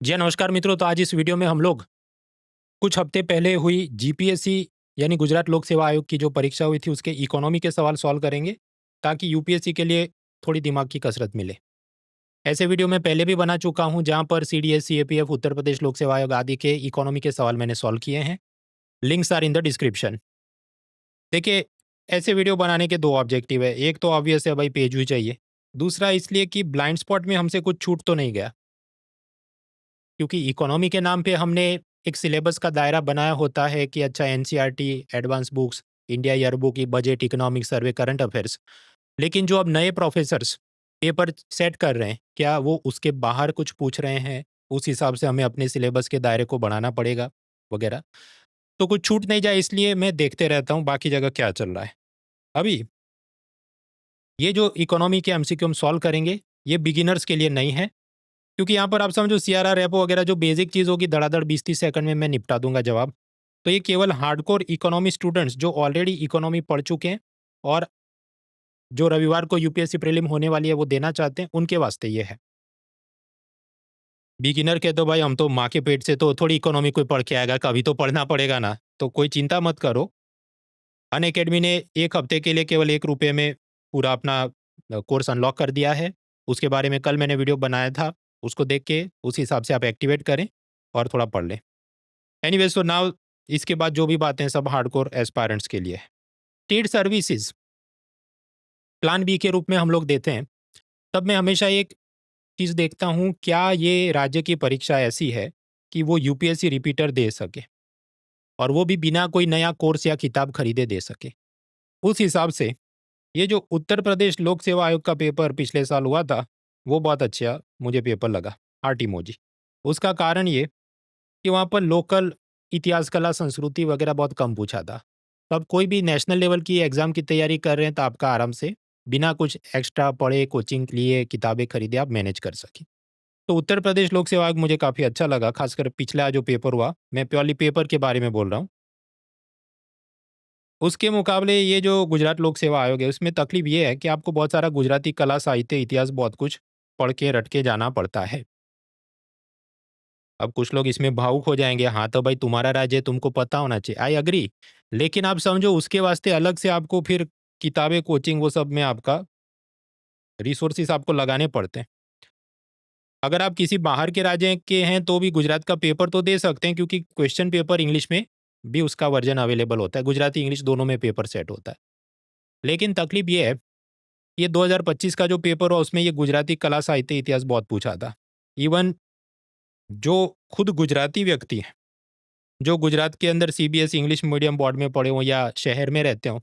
जी हाँ, नमस्कार मित्रों। तो आज इस वीडियो में हम लोग कुछ हफ्ते पहले हुई जीपीएससी यानी गुजरात लोक सेवा आयोग की जो परीक्षा हुई थी उसके इकोनॉमी के सवाल सॉल्व करेंगे ताकि यूपीएससी के लिए थोड़ी दिमाग की कसरत मिले। ऐसे वीडियो मैं पहले भी बना चुका हूं जहां पर सीडीएस, सीएपीएफ, उत्तर प्रदेश लोक सेवा आयोग आदि के इकोनॉमी के सवाल मैंने सॉल्व किए हैं। Links are in the description. देखिए, ऐसे वीडियो बनाने के दो ऑब्जेक्टिव है। एक तो ऑब्वियस है भाई, पेज भी चाहिए। दूसरा इसलिए कि ब्लाइंड स्पॉट में हमसे कुछ छूट तो नहीं गया, क्योंकि इकोनॉमी के नाम पे हमने एक सिलेबस का दायरा बनाया होता है कि अच्छा NCERT, advance books, India yearbook की budget, economic survey, current affairs. लेकिन जो अब नए प्रोफेसर्स पेपर सेट कर रहे हैं, क्या वो उसके बाहर कुछ पूछ रहे हैं? उस हिसाब से हमें अपने सिलेबस के दायरे को बढ़ाना पड़ेगा वगैरह। तो कुछ छूट नहीं जाए इसलिए मैं देखते रहता हूँ बाकी जगह क्या चल रहा है। अभी ये जो इकोनॉमी के एमसीक्यू हम सॉल्व करेंगे, ये बिगिनर्स के लिए नहीं है, क्योंकि यहाँ पर आप समझो सीआरआर, रेपो वगैरह जो बेसिक चीज़ होगी धड़ाधड़ 20-30 सेकंड में मैं निपटा दूंगा जवाब। तो ये केवल हार्डकोर इकोनॉमी स्टूडेंट्स जो ऑलरेडी इकोनॉमी पढ़ चुके हैं और जो रविवार को यूपीएससी प्रीलिम होने वाली है वो देना चाहते हैं, उनके वास्ते ये है। बिगिनर के तो भाई हम तो माँ के पेट से तो थोड़ी इकोनॉमी कोई पढ़ के आएगा, कभी तो पढ़ना पड़ेगा ना। तो कोई चिंता मत करो। अन अकेडमी ने 1 हफ्ते के लिए केवल 1 रुपये में पूरा अपना कोर्स अनलॉक कर दिया है। उसके बारे में कल मैंने वीडियो बनाया था, उसको देख के उस हिसाब से आप एक्टिवेट करें और थोड़ा पढ़ लें। एनीवेज, सो नाउ इसके बाद जो भी बातें सब हार्डकोर एस्पायरेंट्स के लिए है। स्टेट सर्विसेज प्लान बी के रूप में हम लोग देते हैं, तब मैं हमेशा एक चीज़ देखता हूँ, क्या ये राज्य की परीक्षा ऐसी है कि वो यूपीएससी रिपीटर दे सके और वो भी बिना कोई नया कोर्स या किताब खरीदे दे सके। उस हिसाब से ये जो उत्तर प्रदेश लोक सेवा आयोग का पेपर पिछले साल हुआ था, वो बहुत अच्छा मुझे पेपर लगा, हार्ट इमोजी। उसका कारण ये कि वहाँ पर लोकल इतिहास, कला, संस्कृति वगैरह बहुत कम पूछा था। तो अब कोई भी नेशनल लेवल की एग्जाम की तैयारी कर रहे हैं तो आपका आराम से बिना कुछ एक्स्ट्रा पढ़े, कोचिंग लिए, किताबें खरीदे आप मैनेज कर सकें। तो उत्तर प्रदेश लोक सेवा आयोग मुझे काफ़ी अच्छा लगा, खासकर पिछला जो पेपर हुआ, मैं प्योरली पेपर के बारे में बोल रहा हूँ। उसके मुकाबले ये जो गुजरात लोक सेवा आयोग है, उसमें तकलीफ ये है कि आपको बहुत सारा गुजराती कला, साहित्य, इतिहास बहुत कुछ पढ़ के रट के जाना पड़ता है। अब कुछ लोग इसमें भावुक हो जाएंगे, हाँ तो भाई तुम्हारा राज्य है, तुमको पता होना चाहिए, आई अग्री। लेकिन आप समझो उसके वास्ते अलग से आपको फिर किताबें, कोचिंग, वो सब में आपका रिसोर्सेस आपको लगाने पड़ते हैं। अगर आप किसी बाहर के राज्य के हैं तो भी गुजरात का पेपर तो दे सकते हैं, क्योंकि क्वेश्चन पेपर इंग्लिश में भी उसका वर्जन अवेलेबल होता है, गुजराती इंग्लिश दोनों में पेपर सेट होता है। लेकिन तकलीफ ये है, ये 2025 का जो पेपर हुआ उसमें ये गुजराती कला, साहित्य, इतिहास बहुत पूछा था। इवन जो खुद गुजराती व्यक्ति हैं, जो गुजरात के अंदर सीबीएसई इंग्लिश मीडियम बोर्ड में पढ़े हों या शहर में रहते हों,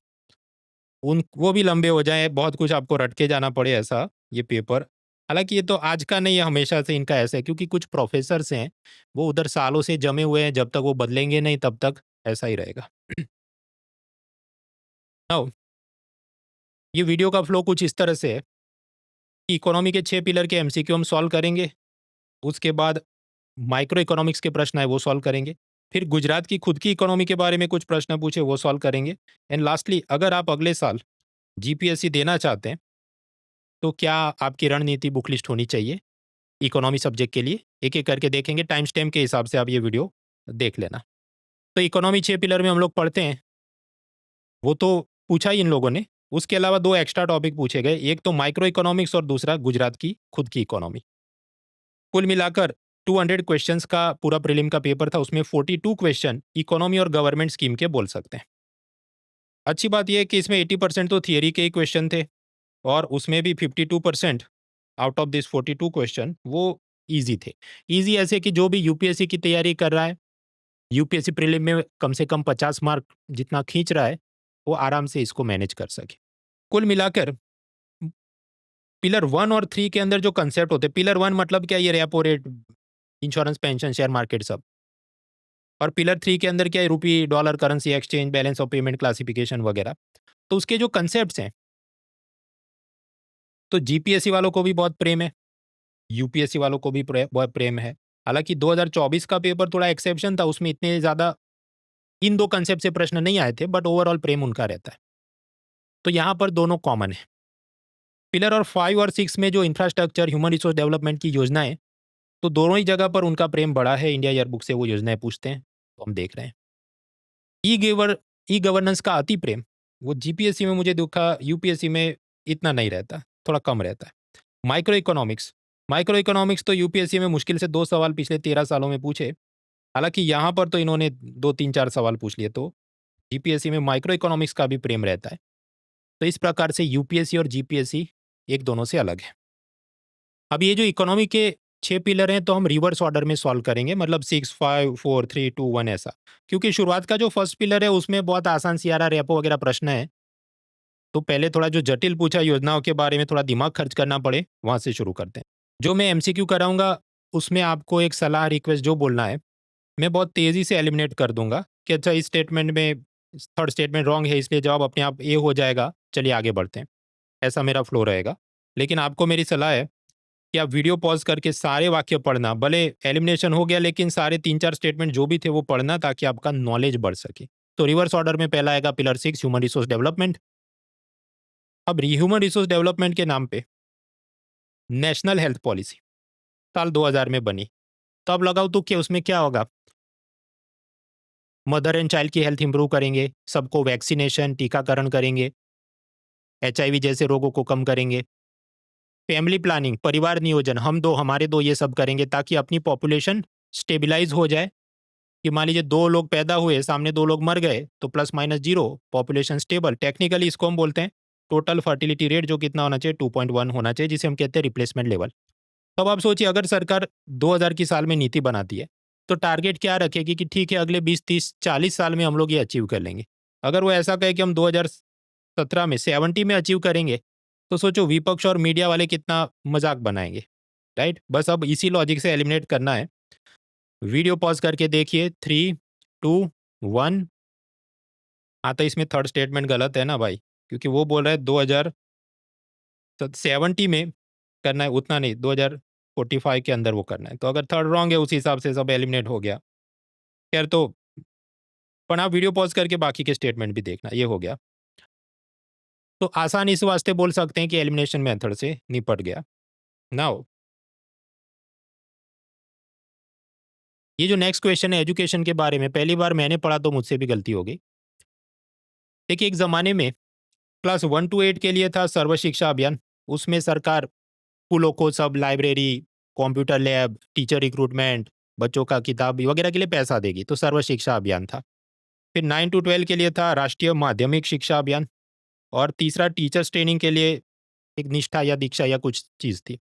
उन वो भी लंबे हो जाएँ, बहुत कुछ आपको रट के जाना पड़े ऐसा ये पेपर। हालाँकि ये तो आज का नहीं है, हमेशा से इनका ऐसा है, क्योंकि कुछ प्रोफ़ेसर्स हैं, वो उधर सालों से जमे हुए हैं, जब तक वो बदलेंगे नहीं तब तक ऐसा ही रहेगा। नाउ ये वीडियो का फ्लो कुछ इस तरह से है कि इकोनॉमी के 6 पिलर के एमसीक्यू हम सॉल्व करेंगे। उसके बाद माइक्रो इकोनॉमिक्स के प्रश्न है वो सॉल्व करेंगे। फिर गुजरात की खुद की इकोनॉमी के बारे में कुछ प्रश्न पूछे वो सॉल्व करेंगे। एंड लास्टली, अगर आप अगले साल जीपीएससी देना चाहते हैं तो क्या आपकी रणनीति बुक लिस्ट होनी चाहिए इकोनॉमी सब्जेक्ट के लिए, एक एक करके देखेंगे। टाइम स्टैम्प के हिसाब से आप ये वीडियो देख लेना। तो इकोनॉमी 6 पिलर में हम लोग पढ़ते हैं, वो तो पूछा ही इन लोगों ने। उसके अलावा 2 एक्स्ट्रा टॉपिक पूछे गए, एक तो माइक्रो इकोनॉमिक्स और दूसरा गुजरात की खुद की इकोनॉमी। कुल मिलाकर 200 क्वेश्चंस का पूरा प्रीलिम का पेपर था, उसमें 42 क्वेश्चन इकोनॉमी और गवर्नमेंट स्कीम के बोल सकते हैं। अच्छी बात यह है कि इसमें 80% तो थियरी के ही क्वेश्चन थे और उसमें भी 52% आउट ऑफ दिस 42 क्वेश्चन वो ईजी थे। ईजी ऐसे कि जो भी यूपीएससी की तैयारी कर रहा है, यूपीएससी प्रीलिम में कम से कम 50 मार्क जितना खींच रहा है, वो आराम से इसको मैनेज कर सके। कुल मिलाकर पिलर 1 और 3 के अंदर जो कंसेप्ट होते हैं, पिलर 1 मतलब क्या, ये repo rate, insurance, pension, share market सब। और पिलर 3 के अंदर क्या है, रूपी, dollar, currency exchange, balance of payment, classification वगैरह। तो उसके जो कंसेप्ट्स हैं, तो जीपीएससी वालों को भी बहुत प्रेम है, यूपीएससी वालों को भी बहुत प्रेम है। हालांकि 2024 का पेपर थोड़ा एक्सेप्शन था, उसमें इतने ज़्यादा इन 2 कंसेप्ट से प्रश्न नहीं आए थे, बट ओवरऑल प्रेम उनका रहता है। तो यहाँ पर दोनों कॉमन है। पिलर और 5 और 6 में जो इंफ्रास्ट्रक्चर, ह्यूमन रिसोर्स डेवलपमेंट की योजनाएं, तो दोनों ही जगह पर उनका प्रेम बड़ा है, इंडिया ईयरबुक से वो योजनाएं पूछते हैं, तो हम देख रहे हैं। ई गेवर ई गवर्नेंस का अति प्रेम, वो जीपीएससी में मुझे दिखा, यूपीएससी में इतना नहीं रहता, थोड़ा कम रहता है। माइक्रो इकोनॉमिक्स, माइक्रो इकोनॉमिक्स तो यूपीएससी में मुश्किल से 2 सवाल पिछले 13 सालों में पूछे। हालाँकि यहाँ पर तो इन्होंने 2, 3, 4 सवाल पूछ लिए, तो जीपीएससी में माइक्रो इकोनॉमिक्स का भी प्रेम रहता है। तो इस प्रकार से यूपीएससी और जीपीएससी एक दोनों से अलग है। अब ये जो इकोनॉमी के 6 पिलर हैं, तो हम रिवर्स ऑर्डर में सॉल्व करेंगे, मतलब 6, 5, 4, 3, 2, 1 ऐसा। क्योंकि शुरुआत का जो फर्स्ट पिलर है उसमें बहुत आसान सीआरआ, रेपो वगैरह प्रश्न है। तो पहले थोड़ा जो जटिल पूछा योजनाओं के बारे में थोड़ा दिमाग खर्च करना पड़े, वहाँ से शुरू करते हैं। जो मैं एमसीक्यू कराऊँगा उसमें आपको एक सलाह, रिक्वेस्ट जो बोलना है, मैं बहुत तेज़ी से एलिमिनेट कर दूँगा कि अच्छा इस स्टेटमेंट में थर्ड स्टेटमेंट रॉन्ग है, इसलिए जवाब अपने आप ए हो जाएगा, चलिए आगे बढ़ते हैं। ऐसा मेरा फ्लो रहेगा। लेकिन आपको मेरी सलाह है कि आप वीडियो पॉज़ करके सारे वाक्य पढ़ना, भले एलिमिनेशन हो गया लेकिन सारे 3-4 स्टेटमेंट जो भी थे वो पढ़ना, ताकि आपका नॉलेज बढ़ सके। तो रिवर्स ऑर्डर में पहला आएगा पिलर 6, ह्यूमन रिसोर्स डेवलपमेंट। अब ह्यूमन रिसोर्स डेवलपमेंट के नाम पे नेशनल हेल्थ पॉलिसी साल 2000 में बनी। तो अब लगाओ तो क्या उसमें क्या होगा? मदर एंड चाइल्ड की हेल्थ इंप्रूव करेंगे, सबको वैक्सीनेशन, टीकाकरण करेंगे, एचआईवी जैसे रोगों को कम करेंगे, फैमिली प्लानिंग, परिवार नियोजन, हम दो हमारे दो, ये सब करेंगे ताकि अपनी पॉपुलेशन स्टेबलाइज हो जाए। कि मान लीजिए 2 लोग पैदा हुए, सामने 2 लोग मर गए, तो plus minus 0, population stable. Technically इसको हम बोलते हैं टोटल फर्टिलिटी रेट, जो कितना होना चाहिए? 2.1 होना चाहिए, जिसे हम कहते हैं रिप्लेसमेंट लेवल। तो अब आप सोचिए, अगर सरकार 2000 की साल में नीति बनाती है, तो टारगेट क्या रखेगी कि ठीक है अगले 20, 30, 40 साल में हम लोग ये अचीव कर लेंगे। अगर वो ऐसा कहे कि हम 2017 में 70 में अचीव करेंगे, तो सोचो विपक्ष और मीडिया वाले कितना मजाक बनाएंगे, राइट? बस अब इसी लॉजिक से एलिमिनेट करना है। वीडियो पॉज करके देखिए, 3, 2, 1। हाँ, तो इसमें थर्ड स्टेटमेंट गलत है ना भाई, क्योंकि वो बोल रहा है 2070 में करना है, उतना नहीं, 2045 के अंदर वो करना है। तो अगर थर्ड रॉन्ग है, उस हिसाब से सब एलिमिनेट हो गया। खैर, तो पर आप वीडियो पॉज करके बाकी के स्टेटमेंट भी देखना, ये हो गया। तो आसान इस वास्ते बोल सकते हैं कि एलिमिनेशन मेथड से निपट गया। नाउ ये जो नेक्स्ट क्वेश्चन है एजुकेशन के बारे में, पहली बार मैंने पढ़ा तो मुझसे भी गलती हो गई। देखिए, एक ज़माने में क्लास 1 टू 8 के लिए था सर्व शिक्षा अभियान। उसमें सरकार स्कूलों को सब library, computer lab, teacher recruitment, बच्चों का किताब वगैरह के लिए पैसा देगी, तो सर्व शिक्षा अभियान था। फिर 9 टू 12 के लिए था राष्ट्रीय माध्यमिक शिक्षा अभियान, और तीसरा टीचर्स ट्रेनिंग के लिए एक निष्ठा या दीक्षा या कुछ चीज़ थी।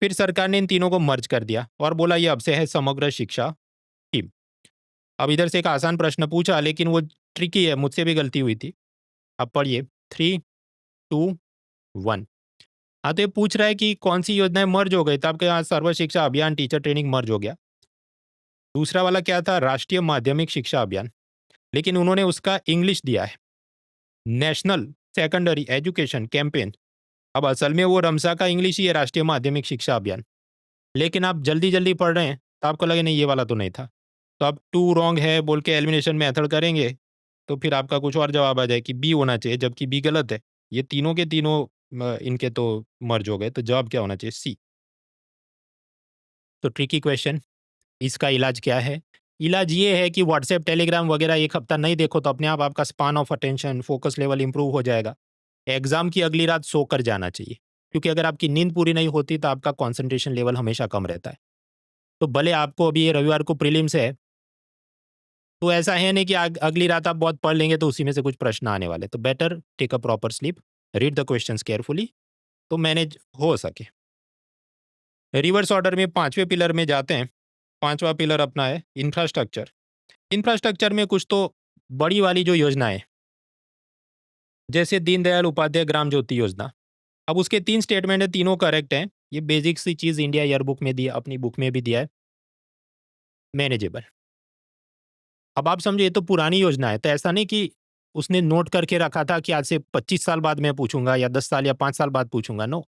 फिर सरकार ने इन तीनों को मर्ज कर दिया और बोला ये अब से है समग्र शिक्षा स्कीम। अब इधर से एक आसान प्रश्न पूछा, लेकिन वो ट्रिकी है, मुझसे भी गलती हुई थी। अब पढ़िए, 3, 2, 1। हाँ, तो ये पूछ रहा है कि कौन सी योजनाएं मर्ज हो गई, तो आपके यहाँ सर्व शिक्षा अभियान, टीचर ट्रेनिंग मर्ज हो गया। दूसरा वाला क्या था? राष्ट्रीय माध्यमिक शिक्षा अभियान, लेकिन उन्होंने उसका इंग्लिश दिया है, नेशनल सेकेंडरी एजुकेशन कैंपेन। अब असल में वो रमसा का इंग्लिश ही है, राष्ट्रीय माध्यमिक शिक्षा अभियान। लेकिन आप जल्दी जल्दी पढ़ रहे हैं, तो आपको लगे नहीं ये वाला तो नहीं था, तो आप 2 रॉन्ग है बोल के एलिमिनेशन मेथड करेंगे, तो फिर आपका कुछ और जवाब आ जाए कि बी होना चाहिए, जबकि बी गलत है। ये तीनों के तीनों इनके तो मर्ज हो गए, तो जवाब क्या होना चाहिए? सी। तो ट्रिकी क्वेश्चन, इसका इलाज क्या है? इलाज ये है कि व्हाट्सएप, टेलीग्राम वगैरह एक हफ्ता नहीं देखो, तो अपने आप आपका span of attention, focus level improve हो जाएगा। एग्जाम की अगली रात सोकर जाना चाहिए, क्योंकि अगर आपकी नींद पूरी नहीं होती तो आपका कंसंट्रेशन लेवल हमेशा कम रहता है। तो भले आपको अभी ये रविवार को प्रीलिम्स है, तो ऐसा है नहीं कि अगली रात आप बहुत पढ़ लेंगे तो उसी में से कुछ प्रश्न आने वाले। तो better take a proper sleep, read the questions carefully, तो मैनेज हो सके। रिवर्स ऑर्डर में 5वें पिलर में जाते हैं। 5वां पिलर अपना है इंफ्रास्ट्रक्चर। इंफ्रास्ट्रक्चर में कुछ तो बड़ी वाली जो योजनाएं, जैसे दीनदयाल उपाध्याय ग्राम ज्योति योजना। अब उसके 3 स्टेटमेंट है, तीनों करेक्ट हैं। ये बेसिक सी चीज़ इंडिया ईयरबुक में दिया, अपनी बुक में भी दिया है, मैनेजेबल। अब आप समझो ये तो पुरानी योजना है, तो ऐसा नहीं कि उसने नोट करके रखा था कि आज से 25 साल बाद मैं पूछूंगा या 10 साल या 5 साल बाद पूछूंगा। नो,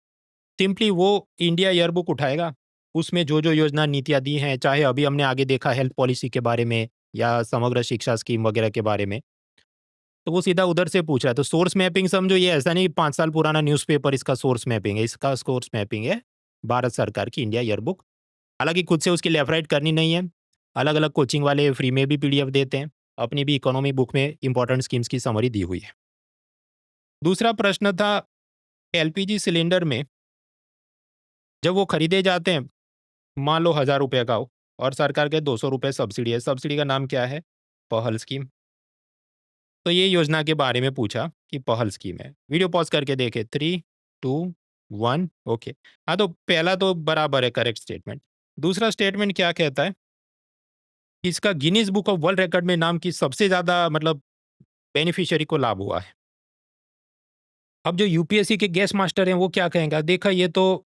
सिंपली वो इंडिया ईयरबुक उठाएगा, उसमें जो जो योजना नीतियां दी हैं, चाहे अभी हमने आगे देखा हेल्थ पॉलिसी के बारे में या समग्र शिक्षा स्कीम वगैरह के बारे में, तो वो सीधा उधर से पूछ रहा है। तो सोर्स मैपिंग समझो, ये ऐसा नहीं 5 साल पुराना न्यूज़पेपर इसका सोर्स मैपिंग है, इसका सोर्स मैपिंग है भारत सरकार की इंडिया ईयरबुक हालांकि खुद से उसकी लेफ्ट राइट करनी नहीं है, अलग अलग कोचिंग वाले फ्री में भी पीडीएफ देते हैं, अपनी भी इकोनॉमी बुक में इंपॉर्टेंट स्कीम्स की समरी दी हुई है। दूसरा प्रश्न था एलपीजी सिलेंडर में जब वो खरीदे जाते हैं, मान लो 1000 रुपये का हो और सरकार के 200 रुपये सब्सिडी है, सब्सिडी का नाम क्या है? पहल स्कीम। तो ये योजना के बारे में पूछा कि पहल स्कीम है। वीडियो पॉज करके देखे, 3, 2, 1, ओके। हाँ, तो पहला तो बराबर है, करेक्ट स्टेटमेंट। दूसरा स्टेटमेंट क्या कहता है? इसका Guinness book of world record में नाम की सबसे ज्यादा मतलब बेनिफिशियरी को लाभ हुआ है। अब जो यूपीएससी के गेस्ट मास्टर हैं वो क्या कहेंगे? देखा, ये तो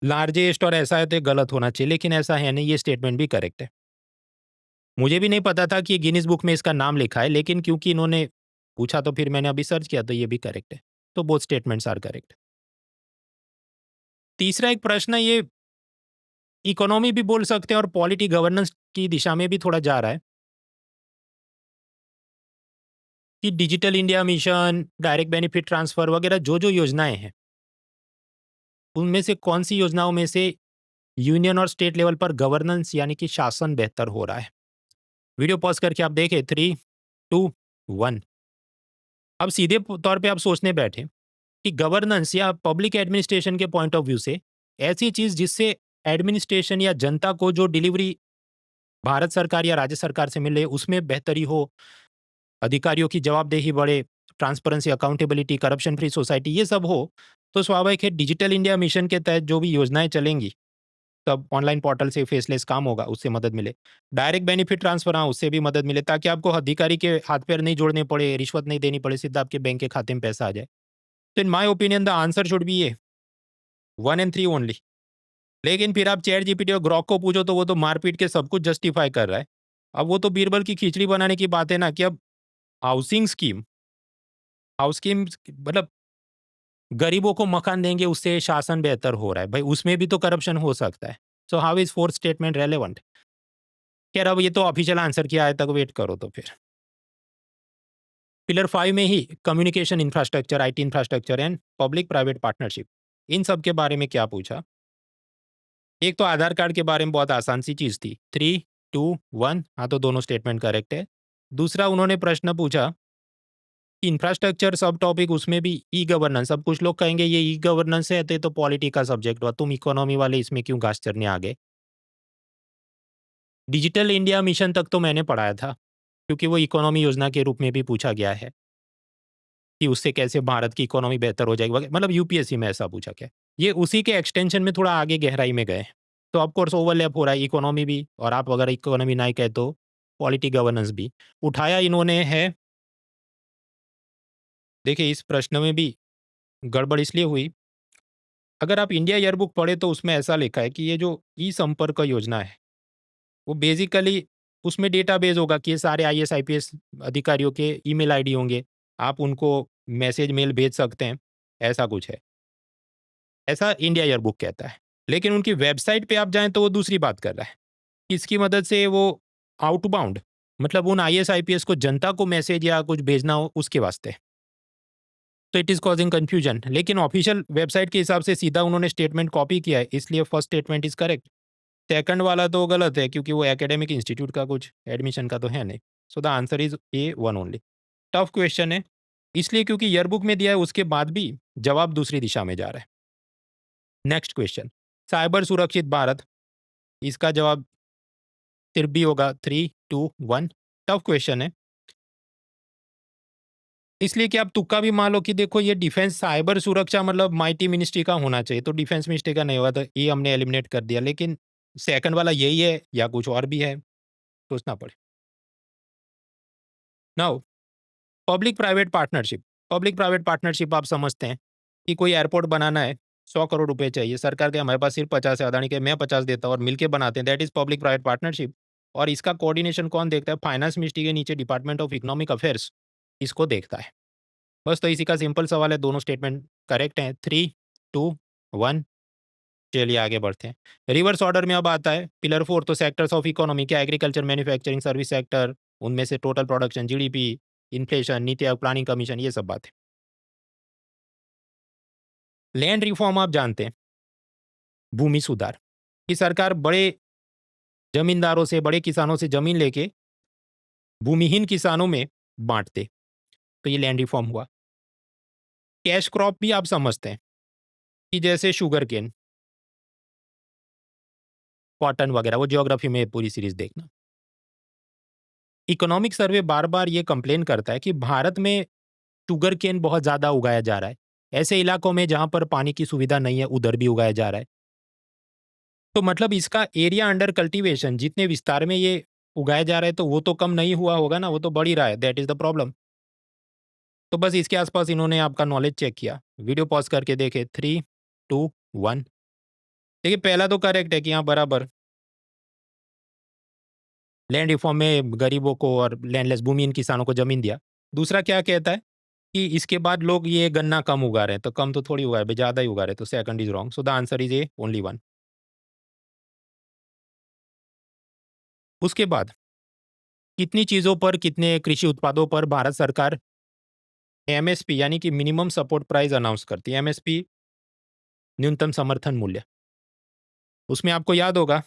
लार्जेस्ट और ऐसा है तो ये गलत होना चाहिए, लेकिन ऐसा है नहीं, ये स्टेटमेंट भी करेक्ट है। मुझे भी नहीं पता था कि गिनीज बुक में इसका नाम लिखा है, लेकिन क्योंकि इन्होंने पूछा तो फिर मैंने अभी सर्च किया तो ये भी करेक्ट है। तो बोथ स्टेटमेंट्स आर करेक्ट। तीसरा एक प्रश्न है, ये इकोनॉमी भी बोल सकते हैं और पॉलिटी गवर्नेंस की दिशा में भी थोड़ा जा रहा है कि digital India mission, direct benefit transfer वगैरह जो जो योजनाएं हैं, उनमें से कौन सी योजनाओं में से यूनियन और स्टेट लेवल पर गवर्नेंस यानी कि शासन बेहतर हो रहा है? वीडियो पॉज करके आप देखें, 3, 2, 1। अब सीधे तौर पे आप सोचने बैठे कि गवर्नेंस या पब्लिक एडमिनिस्ट्रेशन के पॉइंट ऑफ व्यू से ऐसी चीज जिससे एडमिनिस्ट्रेशन या जनता को जो डिलीवरी भारत सरकार या राज्य सरकार से मिले उसमें बेहतरी हो, अधिकारियों की जवाबदेही बढ़े, transparency, accountability, corruption free society, ये सब हो, तो स्वाभाविक है डिजिटल इंडिया मिशन के तहत जो भी योजनाएं चलेंगी, तब ऑनलाइन पोर्टल से फेसलेस काम होगा, उससे मदद मिले। डायरेक्ट बेनिफिट ट्रांसफर, हाँ, उससे भी मदद मिले, ताकि आपको अधिकारी के हाथ पैर नहीं जोड़ने पड़े, रिश्वत नहीं देनी पड़े, सीधा आपके बैंक के खाते में पैसा आ जाए। तो in my opinion the answer should be A 1 and 3 only. लेकिन फिर आप चैट जीपीटी और ग्रॉक को पूछो तो वो तो मारपीट के सब कुछ जस्टिफाई कर रहा है। अब वो तो बीरबल की खिचड़ी बनाने की बात है ना, कि अब हाउसिंग स्कीम, हाउस स्कीम मतलब गरीबों को मकान देंगे उससे शासन बेहतर हो रहा है, भाई उसमें भी तो करप्शन हो सकता है। So how is fourth statement relevant? खैर, अब ये तो ऑफिशियल आंसर किया है, तक वेट करो तो फिर। पिलर 5 में ही communication infrastructure, IT infrastructure and public private partnership, इन सब के बारे में क्या पूछा? एक तो आधार कार्ड के बारे में बहुत आसान सी चीज थी, 3, 2, 1, हाँ, तो दोनों स्टेटमेंट करेक्ट है। दूसरा उन्होंने प्रश्न पूछा इंफ्रास्ट्रक्चर सब टॉपिक, उसमें भी ई गवर्नेंस। अब कुछ लोग कहेंगे ये ई गवर्नेंस है तो पॉलिटी का सब्जेक्ट हुआ, तुम इकोनॉमी वाले इसमें क्यों घास चरने आ गए? डिजिटल इंडिया मिशन तक तो मैंने पढ़ाया था, क्योंकि वो इकोनॉमी योजना के रूप में भी पूछा गया है कि उससे कैसे भारत की इकोनॉमी बेहतर हो जाएगी मतलब यूपीएससी में ऐसा पूछा गया। ये उसी के एक्सटेंशन में थोड़ा आगे गहराई में गए, तो ऑफकोर्स ओवरलैप हो रहा है, इकोनॉमी भी, और आप अगर इकोनॉमी ना ही कहे तो पॉलिटी गवर्नेंस भी उठाया इन्होंने है। देखिए, इस प्रश्न में भी गड़बड़ इसलिए हुई, अगर आप इंडिया ईयरबुक पढ़े तो उसमें ऐसा लिखा है कि ये जो ई संपर्क योजना है वो बेसिकली उसमें डेटाबेस होगा कि ये सारे आईएएस आईपीएस अधिकारियों के ईमेल आईडी होंगे, आप उनको मैसेज मेल भेज सकते हैं, ऐसा कुछ है, ऐसा इंडिया ईयरबुक कहता है। लेकिन उनकी वेबसाइट पे आप जाएं तो वो दूसरी बात कर रहा है, इसकी मदद से वो आउटबाउंड, मतलब उन आईएएस आईपीएस को जनता को मैसेज या कुछ भेजना हो उसके वास्ते, तो इट इज कॉजिंग कंफ्यूजन। लेकिन ऑफिशियल वेबसाइट के हिसाब से सीधा उन्होंने स्टेटमेंट कॉपी किया है, इसलिए first statement is correct. Second वाला तो गलत है, क्योंकि वो एकेडमिक इंस्टीट्यूट का कुछ एडमिशन का तो है नहीं। So the answer is A1 only. Tough question है, इसलिए क्योंकि ईयरबुक में दिया है उसके बाद भी जवाब दूसरी दिशा में जा रहा है। नेक्स्ट क्वेश्चन, साइबर सुरक्षित भारत, इसका जवाब सिर्फ भी होगा, 3, 2, 1। टफ क्वेश्चन है, इसलिए कि आप तुक्का भी मान लो कि देखो ये डिफेंस साइबर सुरक्षा मतलब माइटी मिनिस्ट्री का होना चाहिए, तो डिफेंस मिनिस्ट्री का नहीं होगा, तो ये हमने एलिमिनेट कर दिया। लेकिन सेकंड वाला यही है या कुछ और भी है, सोचना पड़े। Now, public private partnership. Public private partnership आप समझते हैं कि कोई एयरपोर्ट बनाना है, 100 करोड़ रुपए चाहिए, सरकार के हमारे पास सिर्फ 50 है, अदानी के मैं 50 देता हूँ और मिलके बनाते हैं, that is public private partnership. और इसका कोऑर्डिनेशन कौन देखता है? फाइनेंस मिनिस्ट्री के नीचे डिपार्टमेंट ऑफ इकोनॉमिक अफेयर्स इसको देखता है। बस, तो इसी का सिंपल सवाल है, दोनों स्टेटमेंट करेक्ट हैं। 3, 2, 1। चलिए आगे बढ़ते हैं। रिवर्स ऑर्डर में अब आता है पिलर 4, तो सेक्टर्स ऑफ इकोनॉमी क्या? एग्रीकल्चर, मैन्युफैक्चरिंग, सर्विस सेक्टर, उनमें से total production, GDP, inflation, NITI Aayog, planning commission, ये सब बातें। लैंड रिफॉर्म आप जानते हैं, भूमि सुधार, कि सरकार बड़े जमींदारों से, बड़े किसानों से जमीन लेके भूमिहीन किसानों में बांट दे। तो ये लैंड रिफॉर्म हुआ। कैश क्रॉप भी आप समझते हैं कि जैसे शुगर केन, कॉटन वगैरह, वो ज्योग्राफी में पूरी सीरीज देखना। इकोनॉमिक सर्वे बार बार ये कंप्लेन करता है कि भारत में शुगर केन बहुत ज्यादा उगाया जा रहा है। ऐसे इलाकों में जहां पर पानी की सुविधा नहीं है उधर भी उगाया जा रहा है। तो मतलब इसका एरिया अंडर कल्टीवेशन, जितने विस्तार में ये उगाया जा रहा है, तो वो तो कम नहीं हुआ होगा ना, वो तो बढ़ ही रहा है। That is the problem. तो बस इसके आसपास इन्होंने आपका नॉलेज चेक किया। वीडियो पॉज करके देखे। 3, 2, 1। देखिए, पहला तो करेक्ट है कि हाँ बराबर लैंड रिफॉर्म में गरीबों को और लैंडलेस भूमिहीन किसानों को जमीन दिया। दूसरा क्या कहता है कि इसके बाद लोग ये गन्ना कम उगा रहे हैं, तो कम तो थोड़ी उगा रहे हैं, ज्यादा ही उगा रहे हैं। तो second is wrong. So the answer is A only one. उसके बाद कितनी चीजों पर, कितने कृषि उत्पादों पर भारत सरकार एमएसपी यानी कि मिनिमम सपोर्ट प्राइस अनाउंस करती है। एमएसपी न्यूनतम समर्थन मूल्य। उसमें आपको याद होगा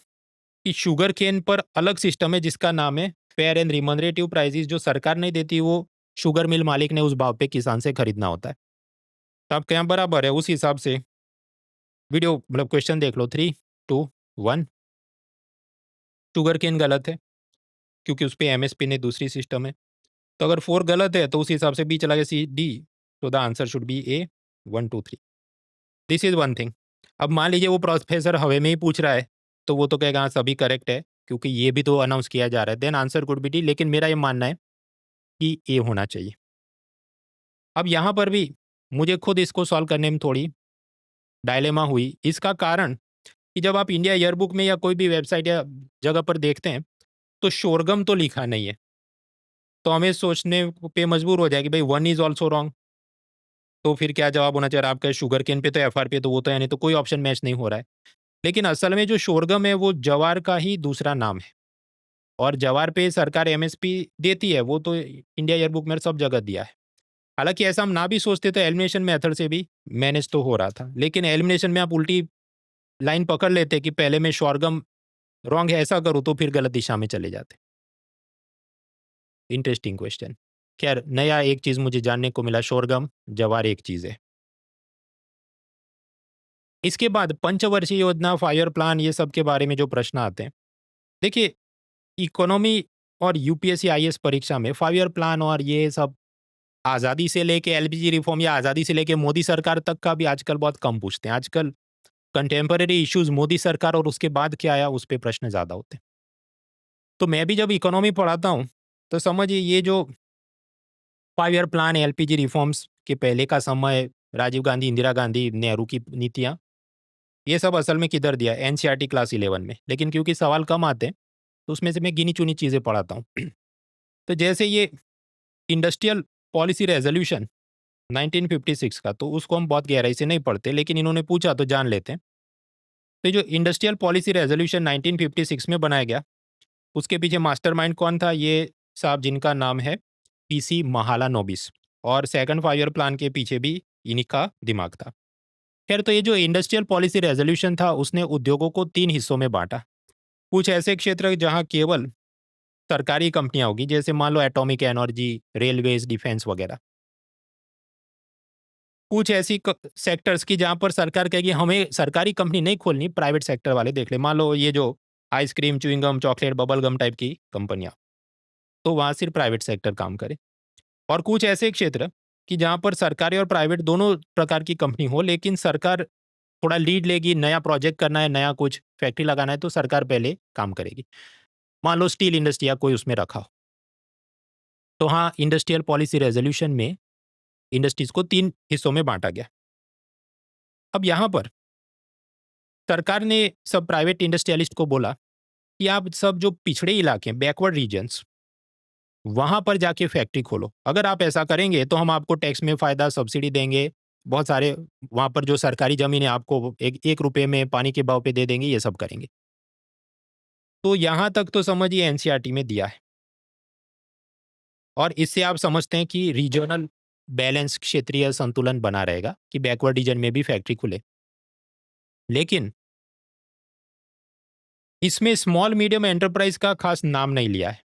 कि शुगर केन पर अलग सिस्टम है जिसका नाम है फेयर एंड रिमनरेटिव प्राइसेस। जो सरकार नहीं देती, वो शुगर मिल मालिक ने उस भाव पे किसान से खरीदना होता है। तो आपके यहाँ बराबर है। उस हिसाब से वीडियो मतलब क्वेश्चन देख लो। 3, 2, 1। शुगर केन गलत है क्योंकि उस पर एमएसपी ने दूसरी सिस्टम है। तो अगर 4 गलत है तो उस हिसाब से बी चला गया, सी डी। तो the answer should be A. 1, 2, 3। This is one thing. अब मान लीजिए वो प्रोफेसर हवे में ही पूछ रहा है, तो वो तो कहेगा हाँ सभी करेक्ट है क्योंकि ये भी तो अनाउंस किया जा रहा है। Then answer could be D. लेकिन मेरा ये मानना है कि ए होना चाहिए। अब यहाँ पर भी मुझे खुद इसको सॉल्व करने में थोड़ी डायलेमा हुई। इसका कारण कि जब आप इंडिया ईयरबुक में या कोई भी वेबसाइट या जगह पर देखते हैं, तो शोरगम तो लिखा नहीं है। तो हमें सोचने पे मजबूर हो जाए कि भाई 1 इज ऑल्सो रॉन्ग। तो फिर क्या जवाब होना चाहिए आपका? शुगर केन पे तो एफआर पे तो वो तो यानी तो कोई ऑप्शन मैच नहीं हो रहा है। लेकिन असल में जो शोरगम है वो जवार का ही दूसरा नाम है। और जवार पे सरकार एमएसपी देती है, वो तो इंडिया ईयरबुक में सब जगह दिया है। हालांकि ऐसा हम ना भी सोचते तो एलिमिनेशन मेथड से भी मैनेज तो हो रहा था। लेकिन एलिमिनेशन में आप उल्टी लाइन पकड़ लेते कि पहले मैं शोरगम रॉन्ग है ऐसा करूँ, तो फिर गलत दिशा में चले जाते। Interesting question. खैर, नया एक चीज मुझे जानने को मिला, शोरगम जवार एक चीज है। इसके बाद पंचवर्षीय योजना, फाइव प्लान, ये सब के बारे में जो प्रश्न आते हैं, देखिए इकोनॉमी और यूपीएससी आईएएस परीक्षा में 5 ईयर प्लान और ये सब आज़ादी से लेके एलपीजी रिफॉर्म या आज़ादी से लेके मोदी सरकार तक का भी आजकल बहुत कम पूछते हैं। आजकल कंटेम्पररी इश्यूज मोदी सरकार और उसके बाद क्या आया उस पे प्रश्न ज़्यादा होते हैं। तो मैं भी जब इकोनॉमी पढ़ाता हूँ, तो समझिए ये जो 5 ईयर प्लान, एलपीजी रिफॉर्म्स के पहले का समय, राजीव गांधी, इंदिरा गांधी, नेहरू की नीतियाँ, ये सब असल में किधर दिया? एनसीईआरटी क्लास 11 में। लेकिन क्योंकि सवाल कम आते हैं, तो उसमें से मैं गिनी चुनी चीज़ें पढ़ाता हूँ। तो जैसे ये इंडस्ट्रियल पॉलिसी रेजोल्यूशन 1956 का, तो उसको हम बहुत गहराई से नहीं पढ़ते, लेकिन इन्होंने पूछा तो जान लेते हैं। तो जो इंडस्ट्रियल पॉलिसी रेजोल्यूशन 1956 में बनाया गया, उसके पीछे मास्टरमाइंड कौन था? ये साहब जिनका नाम है पीसी महालानोबिस। और सेकंड 5 ईयर प्लान के पीछे भी इन्हीं का दिमाग था। खैर, तो ये जो इंडस्ट्रियल पॉलिसी रेजोल्यूशन था, उसने उद्योगों को 3 हिस्सों में बांटा। कुछ ऐसे क्षेत्र जहां केवल सरकारी कंपनियां होगी, जैसे मान लो एटॉमिक एनर्जी, रेलवेज, डिफेंस वगैरह। कुछ ऐसी सेक्टर्स की जहां पर सरकार कहेगी हमें सरकारी कंपनी नहीं खोलनी, प्राइवेट सेक्टर वाले देख ले। मान लो ये जो ice cream, chewing gum, chocolate, bubble gum type की कंपनियां, तो वहां सिर्फ प्राइवेट सेक्टर काम करे। और कुछ ऐसे क्षेत्र कि जहां पर सरकारी और प्राइवेट दोनों प्रकार की कंपनी हो, लेकिन सरकार थोड़ा लीड लेगी। नया प्रोजेक्ट करना है, नया कुछ फैक्ट्री लगाना है, तो सरकार पहले काम करेगी। मान लो स्टील इंडस्ट्री या कोई उसमें रखा हो। तो हाँ, इंडस्ट्रियल पॉलिसी रेजोल्यूशन में इंडस्ट्रीज को 3 हिस्सों में बांटा गया। अब यहाँ पर सरकार ने सब प्राइवेट इंडस्ट्रियलिस्ट को बोला कि आप सब जो पिछड़े इलाके हैं, बैकवर्ड रीजन्स, वहां पर जाके फैक्ट्री खोलो। अगर आप ऐसा करेंगे तो हम आपको टैक्स में फायदा, सब्सिडी देंगे। बहुत सारे वहां पर जो सरकारी जमीन है आपको 1 रुपए में पानी के भाव पे दे देंगे, ये सब करेंगे। तो यहां तक तो समझिए एनसीईआरटी में दिया है। और इससे आप समझते हैं कि रीजनल बैलेंस, क्षेत्रीय संतुलन बना रहेगा कि बैकवर्ड रीजन में भी फैक्ट्री खुले। लेकिन इसमें स्मॉल मीडियम एंटरप्राइज का खास नाम नहीं लिया है।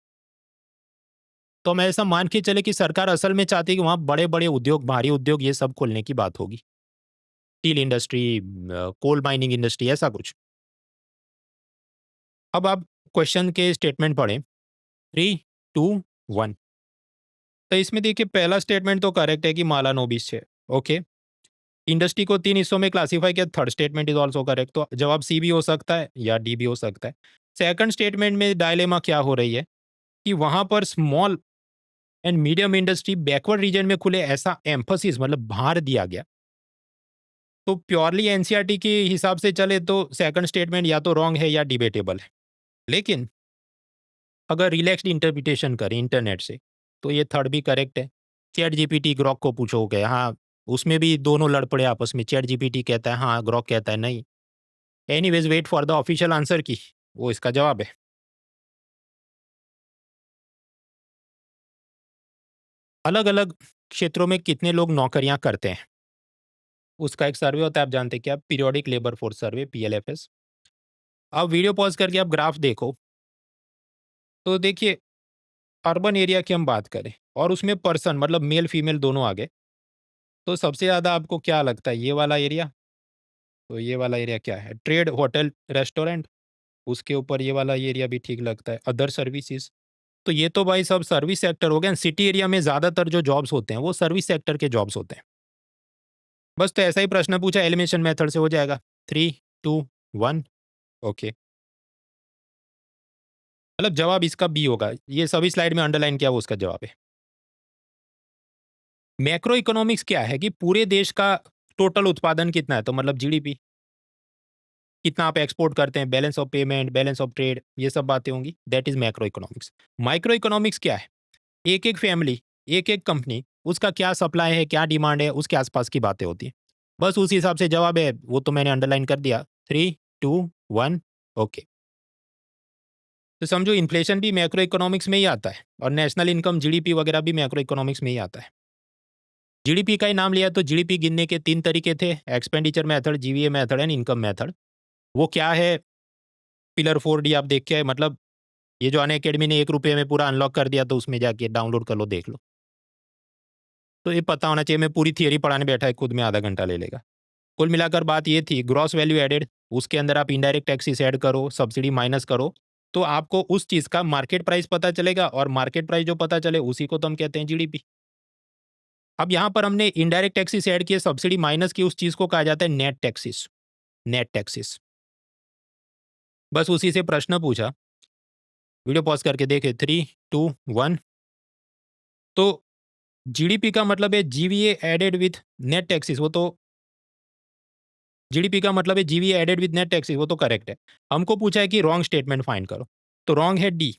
तो हम ऐसा मान के चले कि सरकार असल में चाहती है कि वहाँ बड़े-बड़े उद्योग, भारी उद्योग ये सब खोलने की बात होगी। Steel industry, coal mining industry, ऐसा कुछ। अब आप क्वेश्चन के स्टेटमेंट पढ़ें, 3, 2, 1। तो इसमें देखिए पहला स्टेटमेंट तो करेक्ट है कि मालानोबिस है, ओके। इंडस्ट्री को 3 हिस्सों में क्लासिफाई किया, third statement is also correct, तो जवाब सी भी हो सकता है या डी भी हो सकता है। सेकंड स्टेटमेंट में डायलेमा क्या हो रही है कि वहाँ पर small and medium industry backward region में खुले, ऐसा एम्फोसिस मतलब भार दिया गया। तो प्योरली एनसीईआरटी के हिसाब से चले तो सेकंड स्टेटमेंट या तो रॉन्ग है या डिबेटेबल है। लेकिन अगर रिलैक्स्ड इंटरप्रिटेशन करें इंटरनेट से, तो ये थर्ड भी करेक्ट है। चैट जीपीटी ग्रॉक को पूछोगे, हाँ, उसमें भी दोनों लड़ पड़े आपस में। चैट जीपीटी कहता है हाँ, ग्रॉक कहता है नहीं। Anyways wait for the official answer की, वो इसका जवाब है। अलग अलग क्षेत्रों में कितने लोग नौकरियां करते हैं, उसका एक सर्वे होता है, आप जानते हैं क्या? Periodic labour force survey, PLFS. अब वीडियो पॉज करके आप ग्राफ देखो, तो देखिए अर्बन एरिया की हम बात करें और उसमें पर्सन मतलब मेल फीमेल दोनों आ गए, तो सबसे ज़्यादा आपको क्या लगता है? ये वाला एरिया। तो ये वाला एरिया क्या है? Trade, hotel, restaurant. उसके ऊपर ये वाला एरिया भी ठीक लगता है, अदर सर्विसेज। तो ये तो भाई सब सर्विस सेक्टर हो गया। सिटी एरिया में ज़्यादातर जो जॉब्स होते हैं वो सर्विस सेक्टर के जॉब्स होते हैं। बस तो ऐसा ही प्रश्न पूछा, एलिमिनेशन मेथड से हो जाएगा। 3, 2, 1, ओके। मतलब जवाब इसका बी होगा। ये सभी स्लाइड में अंडरलाइन किया वो उसका जवाब है। मैक्रो इकोनॉमिक्स क्या है कि पूरे देश का टोटल उत्पादन कितना है, तो मतलब जीडीपी कितना आप एक्सपोर्ट करते हैं, balance of payment, balance of trade, ये सब बातें होंगी। That is macro economics. Micro economics क्या है? एक एक फैमिली, एक एक कंपनी, उसका क्या सप्लाई है, क्या डिमांड है, उसके आसपास की बातें होती हैं। बस उस हिसाब से जवाब है, वो तो मैंने अंडरलाइन कर दिया। 3, 2, 1, ओके। तो समझो इन्फ्लेशन भी मैक्रो इकोनॉमिक्स में ही आता है और नेशनल इनकम जीडीपी वगैरह भी मैक्रो इकोनॉमिक्स में ही आता है। जीडीपी का ही नाम लिया तो जीडीपी गिनने के 3 तरीके थे, expenditure method, GVA method and income method. वो क्या है? पिलर 4D आप देख के, मतलब ये जो अन अकेडमी ने 1 रुपये में पूरा अनलॉक कर दिया, तो उसमें जाके डाउनलोड कर लो, देख लो। तो ये पता होना चाहिए, मैं पूरी थियरी पढ़ाने बैठा है, खुद में आधा घंटा ले लेगा। कुल मिलाकर बात ये थी, ग्रॉस वैल्यू एडेड, उसके अंदर आप इनडायरेक्ट टैक्सेस ऐड करो, सब्सिडी माइनस करो, तो आपको उस चीज़ का मार्केट प्राइस पता चलेगा और मार्केट प्राइस जो पता चले उसी को तो हम कहते हैं जीडीपी। अब यहाँ पर हमने इनडायरेक्ट टैक्सेस ऐड किए, सब्सिडी माइनस की, उस चीज़ को कहा जाता है नेट टैक्सेस। Net taxes. बस उसी से प्रश्न पूछा, वीडियो पॉज़ करके देखें, 3, 2, 1। तो जीडीपी का मतलब है GVA added with net taxes, वो तो जीडीपी का मतलब है GVA added with net taxes, वो तो करेक्ट है। हमको पूछा है कि रॉन्ग स्टेटमेंट फाइंड करो, तो रॉन्ग है डी।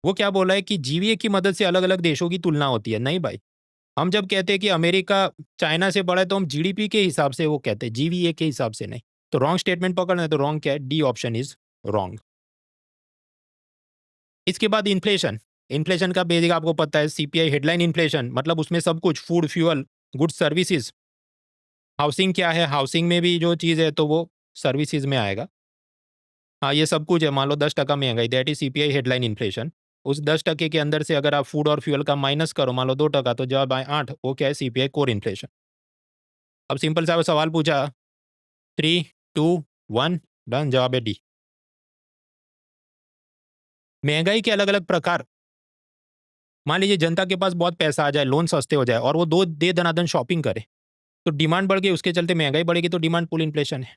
वो क्या बोला है कि जीवीए की मदद से अलग-अलग देशों की तुलना होती है। नहीं भाई, हम जब कहते हैं कि अमेरिका चाइना से बड़ा है तो हम जीडीपी के हिसाब से वो कहते हैं, जीवीए के हिसाब से नहीं। तो रॉन्ग स्टेटमेंट पकड़ना है तो रॉन्ग क्या है? D option is wrong. इसके बाद इन्फ्लेशन। इन्फ्लेशन का बेसिक आपको पता है, सीपीआई हेडलाइन इन्फ्लेशन, मतलब उसमें सब कुछ, food, fuel, goods, services. Housing क्या है? हाउसिंग में भी जो चीज़ है तो वो सर्विसेज में आएगा। हाँ, ये सब कुछ है। मान लो 10% महँगाई, that is CPI headline inflation. उस 10% के अंदर से अगर आप फूड और फ्यूल का माइनस करो, मान लो 2%, तो जवाब आए 8, वो क्या है? CPI core inflation. अब सिंपल सा सवाल पूछा, 3, 2, 1, डन, जवाब है डी। महँगाई के अलग-अलग प्रकार। मान लीजिए जनता के पास बहुत पैसा आ जाए, लोन सस्ते हो जाए और वो दो दे दनादन शॉपिंग करे, तो डिमांड बढ़ गई, उसके चलते महँगाई बढ़ेगी, तो डिमांड पुल इन्फ्लेशन है।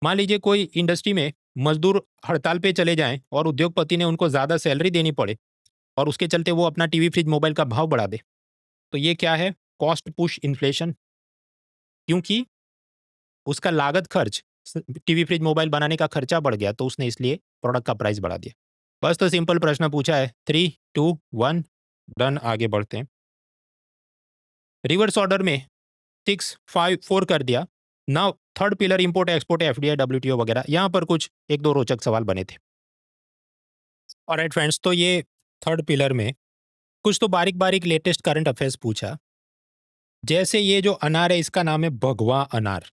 मान लीजिए कोई इंडस्ट्री में मज़दूर हड़ताल पे चले जाएँ और उद्योगपति ने उनको ज़्यादा सैलरी देनी पड़े और उसके चलते वो अपना टीवी, फ्रिज, मोबाइल का भाव बढ़ा दे। तो ये क्या है? Cost push inflation. क्योंकि उसका लागत खर्च, टीवी, फ्रिज, मोबाइल बनाने का खर्चा बढ़ गया, तो उसने इसलिए प्रोडक्ट का प्राइस बढ़ा दिया। बस तो सिंपल प्रश्न पूछा है। 3, 2, 1, डन, आगे बढ़ते हैं। रिवर्स ऑर्डर में 6, 5, 4 कर दिया। Now third pillar, import export, FDI, WTO वगैरह, यहाँ पर कुछ एक दो रोचक सवाल बने थे। ऑलराइट फ्रेंड्स, तो ये थर्ड पिलर में कुछ तो बारीक बारीक लेटेस्ट करंट अफेयर्स पूछा। जैसे ये जो अनार है, इसका नाम है भगवा अनार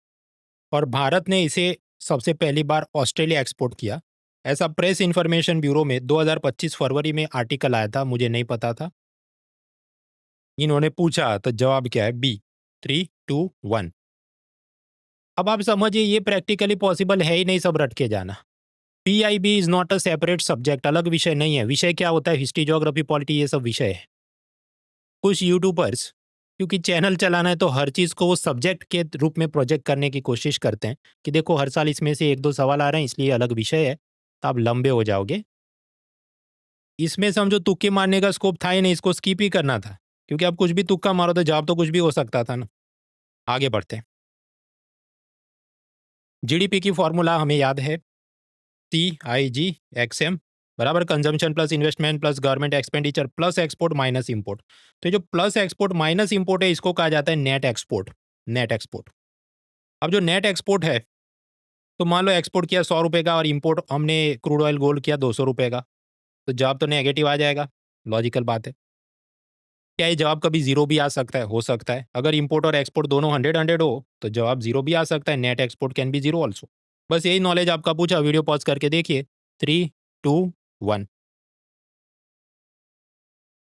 और भारत ने इसे सबसे पहली बार ऑस्ट्रेलिया एक्सपोर्ट किया। ऐसा प्रेस इंफॉर्मेशन ब्यूरो में 2025 फरवरी में आर्टिकल आया था, मुझे नहीं पता था। इन्होंने पूछा तो जवाब क्या है? बी। 3, 2, 1। अब आप समझिए ये प्रैक्टिकली पॉसिबल है ही नहीं सब रट के जाना। PIB is not a separate subject, अलग विषय नहीं है। विषय क्या होता है? हिस्ट्री, ज्योग्राफी, पॉलिटी, ये सब विषय है। कुछ यूट्यूबर्स क्योंकि चैनल चलाना है तो हर चीज को वो सब्जेक्ट के रूप में प्रोजेक्ट करने की कोशिश करते हैं कि देखो हर साल इसमें से एक दो सवाल आ रहे हैं इसलिए अलग विषय है, तो आप लंबे हो जाओगे। इसमें समझो तुक्के मारने का स्कोप था ही नहीं, इसको स्किप ही करना था, क्योंकि आप कुछ भी तुक्का मारो तो जवाब तो कुछ भी हो सकता था ना। आगे बढ़ते हैं। जीडीपी की फॉर्मूला हमें याद है, CIGXM बराबर consumption plus investment plus government expenditure plus export minus import. तो जो प्लस एक्सपोर्ट माइनस इंपोर्ट है इसको कहा जाता है नेट एक्सपोर्ट। Net export. अब जो नेट एक्सपोर्ट है, तो मान लो एक्सपोर्ट किया 100 रुपए का और इंपोर्ट हमने क्रूड ऑयल गोल्ड किया 200 रुपए का, तो जवाब तो नेगेटिव आ जाएगा। लॉजिकल बात है। क्या ये जवाब कभी जीरो भी आ सकता है? हो सकता है। अगर इंपोर्ट और एक्सपोर्ट दोनों 100-100 हो तो जवाब जीरो भी आ सकता है। Net export can be zero also. बस यही नॉलेज आपका पूछा, वीडियो पॉज करके देखिए। 3, 2, 1।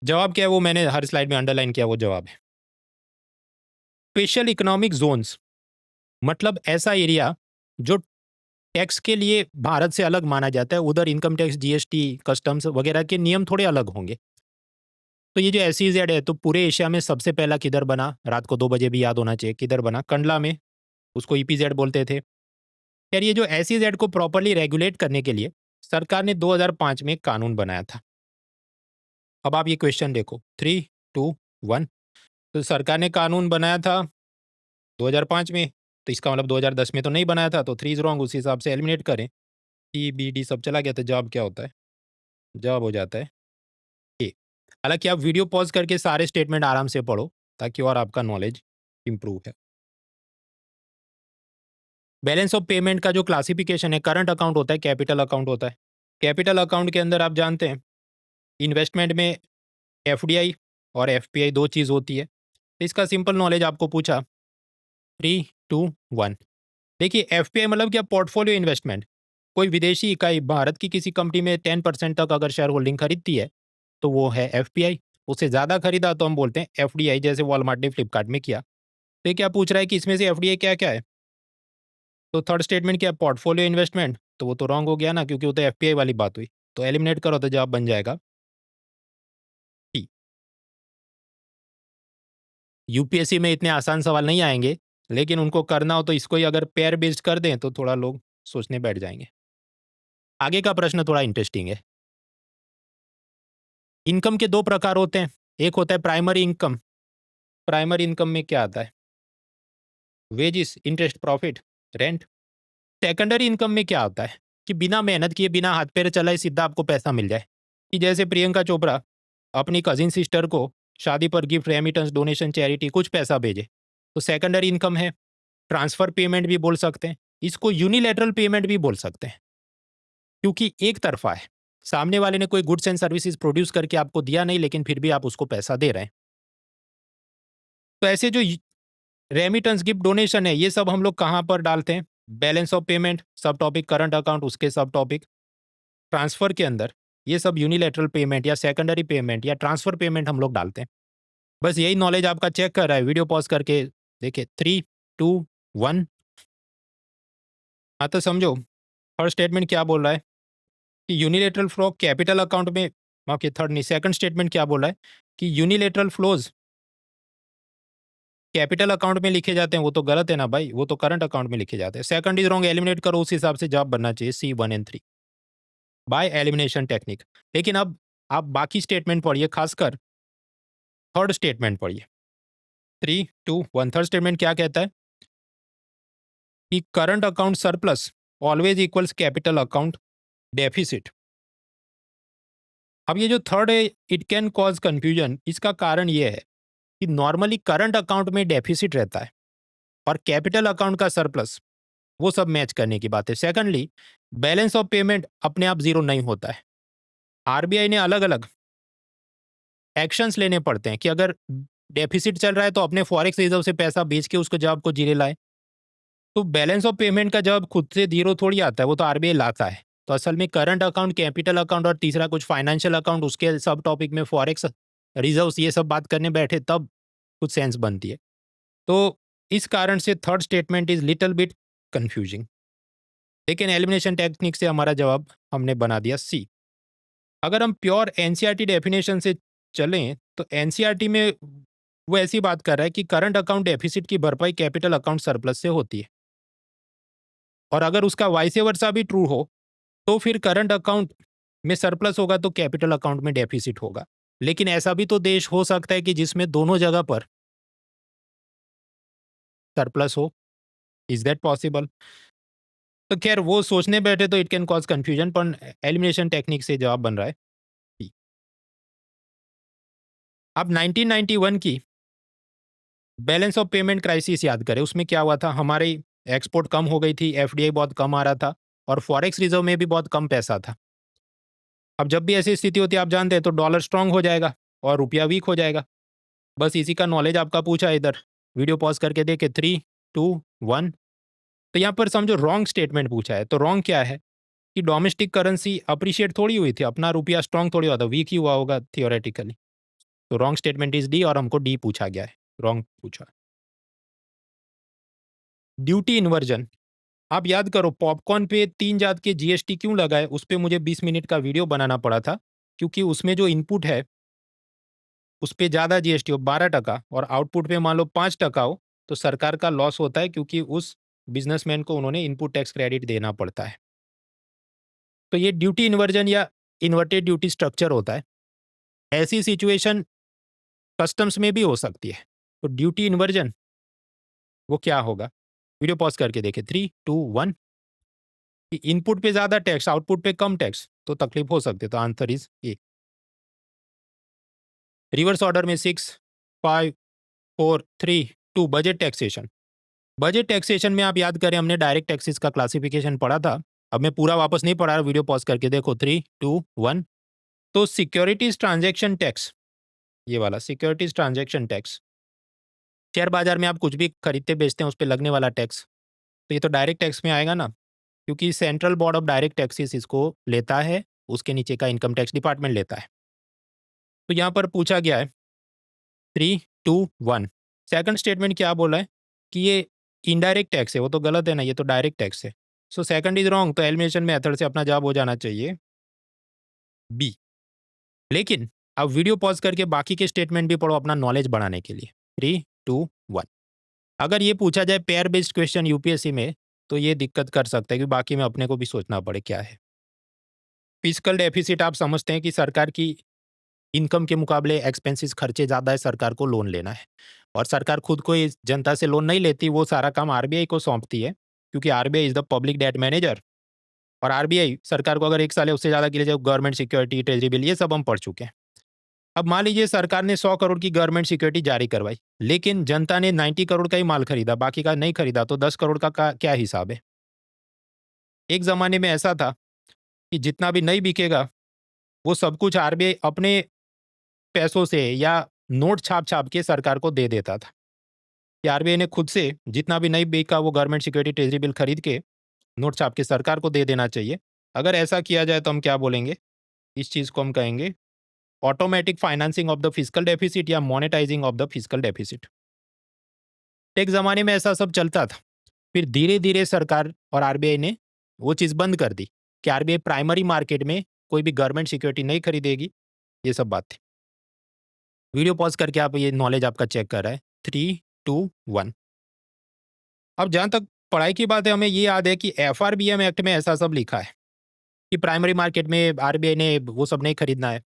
जवाब क्या है वो मैंने हर स्लाइड में अंडरलाइन किया, वो जवाब है स्पेशल इकोनॉमिक जोन्स। मतलब ऐसा एरिया जो टैक्स के लिए भारत से अलग माना जाता है, उधर इनकम टैक्स, जीएसटी, कस्टम्स वगैरह के नियम थोड़े अलग होंगे। तो ये जो SEZ है, तो पूरे एशिया में सबसे पहला किधर बना? रात को 2 बजे भी याद होना चाहिए, किधर बना? कंडला में। उसको EPZ बोलते थे। यार ये जो SEZ को प्रॉपरली रेगुलेट करने के लिए सरकार ने 2005 में एक कानून बनाया था। अब आप ये क्वेश्चन देखो, 3, 2, 1। तो सरकार ने कानून बनाया था 2005 में, तो इसका मतलब 2010 में तो नहीं बनाया था, तो 3 इज रॉन्ग। उसी हिसाब से एलिमिनेट करें, CBD सब चला गया, तो जवाब क्या होता है? जवाब हो जाता है ए। हालांकि आप वीडियो पॉज करके सारे स्टेटमेंट आराम से पढ़ो ताकि और आपका नॉलेज इंप्रूव है। बैलेंस ऑफ पेमेंट का जो क्लासिफिकेशन है, करंट अकाउंट होता है, कैपिटल अकाउंट होता है। कैपिटल अकाउंट के अंदर आप जानते हैं इन्वेस्टमेंट में FDI और FPI दो चीज़ होती है। तो इसका सिंपल नॉलेज आपको पूछा, 3, 2, 1। देखिए FPI मतलब क्या? Portfolio investment. कोई विदेशी इकाई भारत की किसी कंपनी में 10% तक अगर शेयर होल्डिंग खरीदती है तो वो है FPI। उससे ज़्यादा खरीदा तो हम बोलते हैं FDI, जैसे वॉलमार्ट ने फ्लिपकार्ट में किया। तो ये क्या पूछ रहा है कि इसमें से FDI क्या क्या है? तो थर्ड स्टेटमेंट क्या? Portfolio investment. तो वो तो रॉन्ग हो गया ना, क्योंकि वो तो FPI वाली बात हुई। तो एलिमिनेट करो तो जवाब बन जाएगा टी। यूपीएससी में इतने आसान सवाल नहीं आएंगे, लेकिन उनको करना हो तो इसको ही अगर पेयर बेस्ड कर दें तो थोड़ा लोग सोचने बैठ जाएंगे। आगे का प्रश्न थोड़ा इंटरेस्टिंग है। इनकम के दो प्रकार होते हैं। एक होता है प्राइमरी इनकम। प्राइमरी इनकम में क्या आता है? Wages, interest, profit, rent. Secondary income में क्या होता है कि बिना मेहनत किए, बिना हाथ पैर चलाए सीधा आपको पैसा मिल जाए। कि जैसे प्रियंका चोपड़ा अपनी कजिन सिस्टर को शादी पर गिफ्ट, रेमिटेंस, डोनेशन, चैरिटी कुछ पैसा भेजे, तो सेकेंडरी इनकम है। ट्रांसफर पेमेंट भी बोल सकते हैं इसको, यूनिलैटरल पेमेंट भी बोल सकते हैं, क्योंकि एक तरफा है। सामने वाले ने कोई गुड्स एंड सर्विसेज प्रोड्यूस करके आपको दिया नहीं, लेकिन फिर भी आप उसको पैसा दे रहे हैं। तो ऐसे जो रेमिटेंस, गिफ्ट, डोनेशन है, ये सब हम लोग कहाँ पर डालते हैं? बैलेंस ऑफ पेमेंट सब टॉपिक, करंट अकाउंट उसके सब टॉपिक, ट्रांसफर के अंदर ये सब यूनिलैटरल पेमेंट या सेकेंडरी पेमेंट या ट्रांसफर पेमेंट हम लोग डालते हैं। बस यही नॉलेज आपका चेक कर रहा है, वीडियो पॉज करके देखिए। 3, 2, 1। हाँ तो समझो, थर्ड स्टेटमेंट क्या बोल रहा है कि यूनिलेटरल फ्लो कैपिटल अकाउंट में, माफ किया थर्ड नहीं, सेकंड स्टेटमेंट क्या बोल रहा है कि यूनिलेटरल फ्लोज कैपिटल अकाउंट में लिखे जाते हैं। वो तो गलत है ना भाई, वो तो करंट अकाउंट में लिखे जाते हैं। सेकंड इज रॉन्ग, एलिमिनेट करो, उस हिसाब से जवाब बनना चाहिए C 1 and 3 by elimination technique. लेकिन अब आप बाकी स्टेटमेंट पढ़िए, खासकर थर्ड स्टेटमेंट पढ़िए। 3, 2, 1। थर्ड स्टेटमेंट क्या कहता है कि current account surplus always equals capital account deficit. अब ये जो थर्ड है, इट कैन कॉज कंफ्यूजन। इसका कारण ये है कि नॉर्मली करंट अकाउंट में डेफिसिट रहता है और कैपिटल अकाउंट का सरप्लस, वो सब मैच करने की बात है। सेकंडली, बैलेंस ऑफ पेमेंट अपने आप जीरो नहीं होता है। आरबीआई ने अलग अलग एक्शंस लेने पड़ते हैं कि अगर डेफिसिट चल रहा है तो अपने फॉरेक्स रिजर्व से पैसा बेच के उसको जवाब को जीरो लाए। तो बैलेंस ऑफ पेमेंट का जवाब खुद से जीरो थोड़ी आता है, वो तो आरबीआई लाता है। तो असल में करंट अकाउंट, कैपिटल अकाउंट और तीसरा कुछ फाइनेंशियल अकाउंट, उसके सब टॉपिक में फॉरेक्स रिजर्व्स ये सब बात करने बैठे तब कुछ सेंस बनती है। तो इस कारण से third statement is little bit confusing. लेकिन एलिमिनेशन टेक्निक से हमारा जवाब हमने बना दिया सी। अगर हम प्योर एनसीईआरटी डेफिनेशन से चलें तो एनसीईआरटी में वो ऐसी बात कर रहा है कि करंट अकाउंट डेफिसिट की भरपाई कैपिटल अकाउंट सरप्लस से होती है, और अगर उसका वाइस वर्सा भी ट्रू हो तो फिर करंट अकाउंट में सरप्लस होगा तो कैपिटल अकाउंट में डेफिसिट होगा। लेकिन ऐसा भी तो देश हो सकता है कि जिसमें दोनों जगह पर सरप्लस हो। Is that possible? तो खैर वो सोचने बैठे तो इट कैन कॉज कंफ्यूजन, पर एलिमिनेशन टेक्निक से जवाब बन रहा है C। अब 1991 की बैलेंस ऑफ पेमेंट क्राइसिस याद करें, उसमें क्या हुआ था? हमारी एक्सपोर्ट कम हो गई थी, एफडीआई बहुत कम आ रहा था और फॉरेक्स रिजर्व में भी बहुत कम पैसा था। अब जब भी ऐसी स्थिति होती है आप जानते हैं तो डॉलर स्ट्रांग हो जाएगा और रुपया वीक हो जाएगा। बस इसी का नॉलेज आपका पूछा है इधर। वीडियो पॉज करके देखे 3, 2, 1। तो यहाँ पर समझो रॉन्ग स्टेटमेंट पूछा है। तो रॉन्ग क्या है कि डोमेस्टिक करेंसी अप्रिशिएट थोड़ी हुई थी, अपना रुपया स्ट्रांग थोड़ी हुआ था, वीक ही हुआ होगा थियोरेटिकली। तो रॉन्ग स्टेटमेंट इज डी और हमको डी पूछा गया है, रॉन्ग पूछा। ड्यूटी इन्वर्जन, आप याद करो पॉपकॉर्न पे 3 जात के जीएसटी क्यों लगाए, उस पे मुझे 20 मिनट का वीडियो बनाना पड़ा था, क्योंकि उसमें जो इनपुट है उस पे ज़्यादा जीएसटी हो 12% और आउटपुट पे मान लो 5% हो तो सरकार का लॉस होता है, क्योंकि उस बिजनेसमैन को उन्होंने इनपुट टैक्स क्रेडिट देना पड़ता है। तो ये ड्यूटी इन्वर्जन या इन्वर्टेड ड्यूटी स्ट्रक्चर होता है। ऐसी सिचुएशन कस्टम्स में भी हो सकती है। तो ड्यूटी इन्वर्जन वो क्या होगा? वीडियो पॉज करके देखें 3, 2, 1। इनपुट पे ज़्यादा टैक्स, आउटपुट पे कम टैक्स, तो तकलीफ हो सकती है। तो answer is a. Reverse order में 6, 5, 4, 3, 2 बजट टैक्सेशन। बजट टैक्सेशन में आप याद करें हमने डायरेक्ट टैक्सेस का क्लासिफिकेशन पढ़ा था। अब मैं पूरा वापस नहीं पढ़ा रहा, वीडियो पॉज करके देखो 3, 2, 1। तो सिक्योरिटीज ट्रांजैक्शन टैक्स, ये वाला सिक्योरिटीज ट्रांजैक्शन टैक्स, शेयर बाजार में आप कुछ भी खरीदते बेचते हैं उस पर लगने वाला टैक्स, तो ये तो डायरेक्ट टैक्स में आएगा ना, क्योंकि central board of direct taxes इसको लेता है, उसके नीचे का इनकम टैक्स डिपार्टमेंट लेता है। तो यहाँ पर पूछा गया है 3, 2, 1। सेकंड स्टेटमेंट क्या बोला है कि ये इनडायरेक्ट टैक्स है, वो तो गलत है ना, ये तो डायरेक्ट टैक्स है। सो सेकंड इज रॉन्ग, तो एलिमिनेशन मेथड से अपना जवाब हो जाना चाहिए बी। लेकिन अब वीडियो पॉज करके बाकी के स्टेटमेंट भी पढ़ो अपना नॉलेज बढ़ाने के लिए। 3, 2, 1। अगर ये पूछा जाए पेयर बेस्ड क्वेश्चन यूपीएससी में तो ये दिक्कत कर सकता है कि बाकी में अपने को भी सोचना पड़े क्या है। फिजिकल डेफिसिट आप समझते हैं कि सरकार की इनकम के मुकाबले एक्सपेंसेस खर्चे ज़्यादा है, सरकार को लोन लेना है। और सरकार खुद कोई जनता से लोन नहीं लेती, वो सारा काम आरबीआई को सौंपती है, क्योंकि RBI is the public debt manager. और आरबीआई सरकार को अगर 1 साल या उससे ज़्यादा के लिए गवर्नमेंट सिक्योरिटी, ट्रेजरी बिल, ये सब हम पढ़ चुके हैं। अब मान लीजिए सरकार ने 100 करोड़ की गवर्नमेंट सिक्योरिटी जारी करवाई, लेकिन जनता ने 90 करोड़ का ही माल खरीदा, बाकी का नहीं खरीदा, तो 10 करोड़ का क्या हिसाब है? एक ज़माने में ऐसा था कि जितना भी नहीं बिकेगा वो सब कुछ आरबीआई अपने पैसों से या नोट छाप छाप के सरकार को दे देता था। कि आरबीआई ने खुद से जितना भी नहीं बिका वो गवर्नमेंट सिक्योरिटी, ट्रेजरी बिल खरीद के नोट छाप के सरकार को दे देना चाहिए। अगर ऐसा किया जाए तो हम क्या बोलेंगे? इस चीज़ को हम कहेंगे automatic financing of the fiscal deficit या monetizing of the fiscal deficit. एक ज़माने में ऐसा सब चलता था। फिर धीरे-धीरे सरकार और आरबीआई ने वो चीज़ बंद कर दी कि आरबीआई प्राइमरी मार्केट में कोई भी गवर्नमेंट सिक्योरिटी नहीं खरीदेगी, ये सब बात थी। वीडियो पॉज़ करके आप ये नॉलेज आपका चेक कर रहा है। 3, 2, 1। अब जहाँ तक पढ़ाई की बात है, हमें ये याद है कि एफआरबीएम एक्ट में ऐसा सब लिखा है कि प्राइमरी मार्केट में आरबीआई ने वो सब नहीं खरीदना है।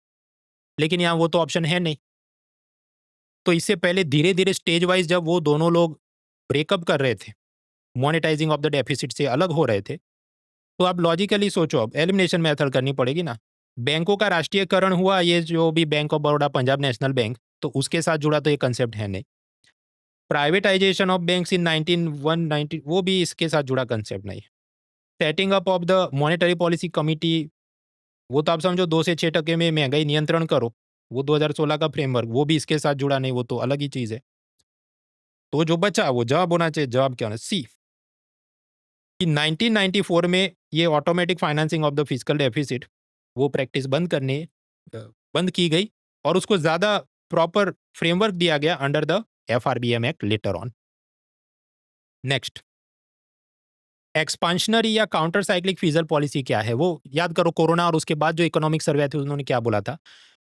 लेकिन यहाँ वो तो ऑप्शन है नहीं। तो इससे पहले धीरे-धीरे स्टेज वाइज़ जब वो दोनों लोग ब्रेकअप कर रहे थे, मोनेटाइजिंग ऑफ द डेफिसिट से अलग हो रहे थे, तो आप लॉजिकली सोचो, अब एलिमिनेशन मेथड करनी पड़ेगी ना। बैंकों का राष्ट्रीयकरण हुआ, ये जो भी bank of Baroda, Punjab national bank, तो उसके साथ जुड़ा तो ये कंसेप्ट है नहीं। प्राइवेटाइजेशन ऑफ बैंक्स इन 1990 वो भी इसके साथ जुड़ा कंसेप्ट नहीं। Setting up of the monetary policy committee, वो तो आप समझो 2 से 6% में महंगाई नियंत्रण करो, वो 2016 का फ्रेमवर्क, वो भी इसके साथ जुड़ा नहीं, वो तो अलग ही चीज़ है। तो जो बचा वो जवाब होना चाहिए, जवाब क्या होना? सी। कि 1994 में ये automatic financing of the fiscal deficit वो प्रैक्टिस बंद की गई और उसको ज़्यादा प्रॉपर फ्रेमवर्क दिया गया under the FRBM act later on. Next, expansionary या काउंटर साइक्लिक फिजल पॉलिसी क्या है वो याद करो। कोरोना और उसके बाद जो इकोनॉमिक सर्वे थे उन्होंने क्या बोला था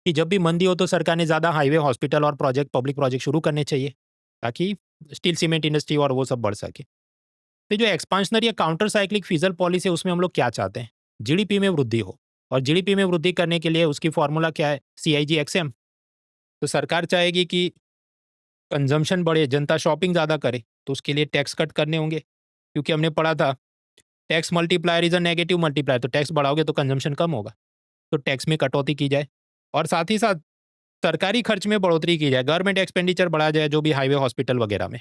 कि जब भी मंदी हो तो सरकार ने ज़्यादा हाईवे, हॉस्पिटल और पब्लिक प्रोजेक्ट शुरू करने चाहिए ताकि स्टील सीमेंट इंडस्ट्री और वो सब बढ़ सके। तो जो एक्सपांशनरी या काउंटर साइक्लिक फिजल पॉलिसी है उसमें हम लोग क्या चाहते हैं, जीडीपी में वृद्धि हो। और जीडीपी में वृद्धि करने के लिए उसकी फॉर्मूला क्या है, CIG-XM। तो सरकार चाहेगी कि कंजम्पशन बढ़े, जनता शॉपिंग ज़्यादा करे, तो उसके लिए टैक्स कट करने होंगे, क्योंकि हमने पढ़ा था tax multiplier is a negative multiplier. तो टैक्स बढ़ाओगे तो कंजम्पशन कम होगा, तो टैक्स में कटौती की जाए। और साथ ही साथ सरकारी खर्च में बढ़ोतरी की जाए, गवर्नमेंट एक्सपेंडिचर बढ़ाया जाए जो भी हाईवे, हॉस्पिटल वगैरह में।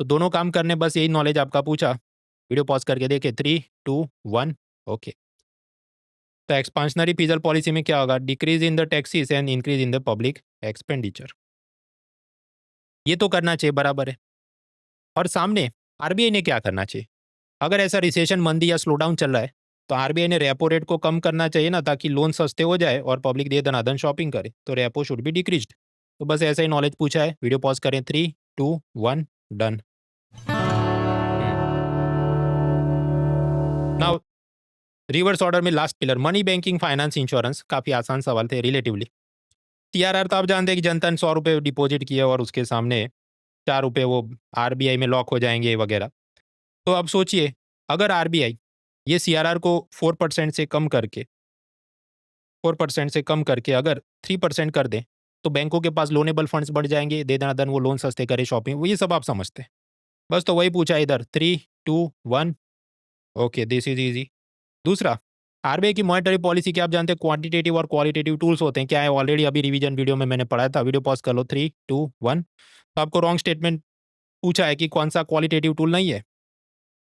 तो दोनों काम करने, बस यही नॉलेज आपका पूछा। वीडियो पॉज करके देखे, 3, 2, 1, ओके। तो एक्सपांशनरी फिजल पॉलिसी में क्या होगा, decrease in the taxes and increase in the public expenditure. ये तो करना चाहिए, बराबर है। और सामने आरबीआई ने क्या करना चाहिए, अगर ऐसा रिसेशन, मंदी या स्लो डाउन चल रहा है तो आरबीआई ने रेपो रेट को कम करना चाहिए ना, ताकि लोन सस्ते हो जाए और पब्लिक दे दनादन शॉपिंग करे। तो रेपो शुड बी डिक्रीज्ड। तो बस ऐसा ही नॉलेज पूछा है। वीडियो पॉज करें, 3, 2, 1, डन। नाउ रिवर्स ऑर्डर में last pillar, money banking, finance, insurance. काफी आसान सवाल थे रिलेटिवली। TRR तो आप जानते हैं कि जनता ने 100 रुपये डिपॉजिट किए और उसके सामने 4 रुपये वो आरबीआई में लॉक हो जाएंगे वगैरह। तो अब सोचिए, अगर आरबीआई ये CRR को 4% से कम करके अगर 3% कर दें, तो बैंकों के पास लोनेबल फंड्स बढ़ जाएंगे, दे दनादन वो लोन सस्ते करे, शॉपिंग, वो ये सब आप समझते हैं। बस तो वही पूछा इधर, 3, 2, 1, ओके, दिस इज इजी। दूसरा, आरबीआई की मॉनेटरी पॉलिसी की आप जानते हैं क्वांटिटेटिव और क्वालिटेटिव टूल्स होते हैं, क्या है ऑलरेडी अभी रिवीजन वीडियो में मैंने पढ़ाया था। वीडियो पॉज कर लो, 3, 2, 1। तो आपको रॉन्ग स्टेटमेंट पूछा है कि कौन सा क्वालिटेटिव टूल नहीं है।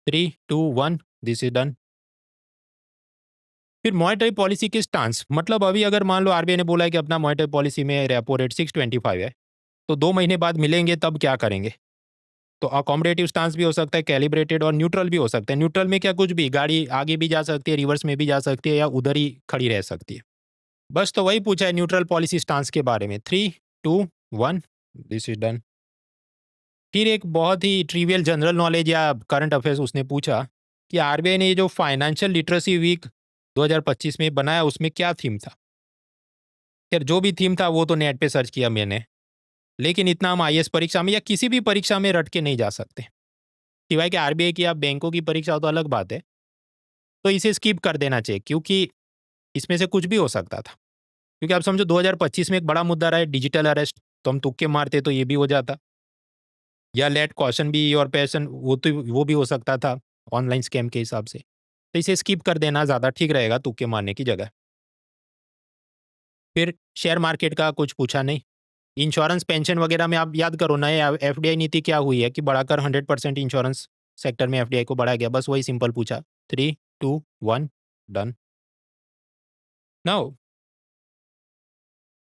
3, 2, 1, दिस इज डन। फिर मॉनेटरी पॉलिसी की स्टांस, मतलब अभी अगर मान लो आरबीआई ने बोला है कि अपना मॉनेटरी पॉलिसी में रेपो रेट 6.25 है, तो 2 महीने बाद मिलेंगे तब क्या करेंगे। तो अकोमोडेटिव स्टांस भी हो सकता है, कैलिब्रेटेड और न्यूट्रल भी हो सकता है। न्यूट्रल में क्या, कुछ भी, गाड़ी आगे भी जा सकती है, रिवर्स में भी जा सकती है, या उधर ही खड़ी रह सकती है। बस तो वही पूछा है न्यूट्रल पॉलिसी स्टांस के बारे में। 3, 2, 1, दिस इज डन। फिर एक बहुत ही ट्रिवियल जनरल नॉलेज या करंट अफेयर्स उसने पूछा कि आरबीआई ने ये जो फाइनेंशियल लिटरेसी वीक 2025 में बनाया उसमें क्या थीम था। यार जो भी थीम था वो तो नेट पे सर्च किया मैंने, लेकिन इतना हम आईएएस परीक्षा में या किसी भी परीक्षा में रट के नहीं जा सकते। सिवाय कि आरबीआई की, आप बैंकों की परीक्षा हो तो अलग बात है। तो इसे स्किप कर देना चाहिए, क्योंकि इसमें से कुछ भी हो सकता था। क्योंकि आप समझो 2025 में एक बड़ा मुद्दा रहा है डिजिटल अरेस्ट, तो हम तुक्के मारते तो ये भी हो जाता, या लेट कॉशन भी और पैसन वो भी हो सकता था ऑनलाइन स्कैम के हिसाब से। तो इसे स्किप कर देना ज़्यादा ठीक रहेगा तुक्के मारने की जगह। फिर शेयर मार्केट का कुछ पूछा नहीं। इंश्योरेंस, पेंशन वगैरह में आप याद करो, नए एफडीआई नीति क्या हुई है कि बढ़ाकर 100% इंश्योरेंस सेक्टर में एफडीआई को बढ़ाया गया। बस वही सिंपल पूछा। 3, 2, 1, डन। नाउ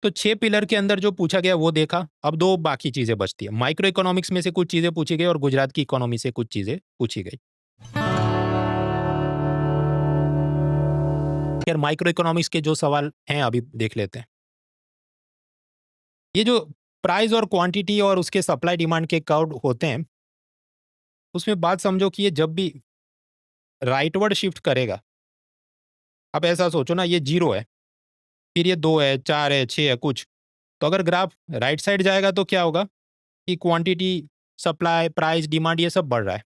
तो 6 पिलर के अंदर जो पूछा गया वो देखा। अब 2 बाकी चीजें बचती है। माइक्रो इकोनॉमिक्स में से कुछ चीजें पूछी गई और गुजरात की इकोनॉमी से कुछ चीजें पूछी गई। यार माइक्रो इकोनॉमिक्स के जो सवाल हैं अभी देख लेते हैं। ये जो प्राइस और क्वांटिटी और उसके सप्लाई डिमांड के कर्व होते हैं, उसमें बात समझो कि ये जब भी राइटवर्ड शिफ्ट करेगा, अब ऐसा सोचो ना, ये 0 है, फिर ये 2 है, 4 है, 6 है कुछ, तो अगर ग्राफ राइट साइड जाएगा तो क्या होगा कि क्वांटिटी, सप्लाई, प्राइस, डिमांड ये सब बढ़ रहा है।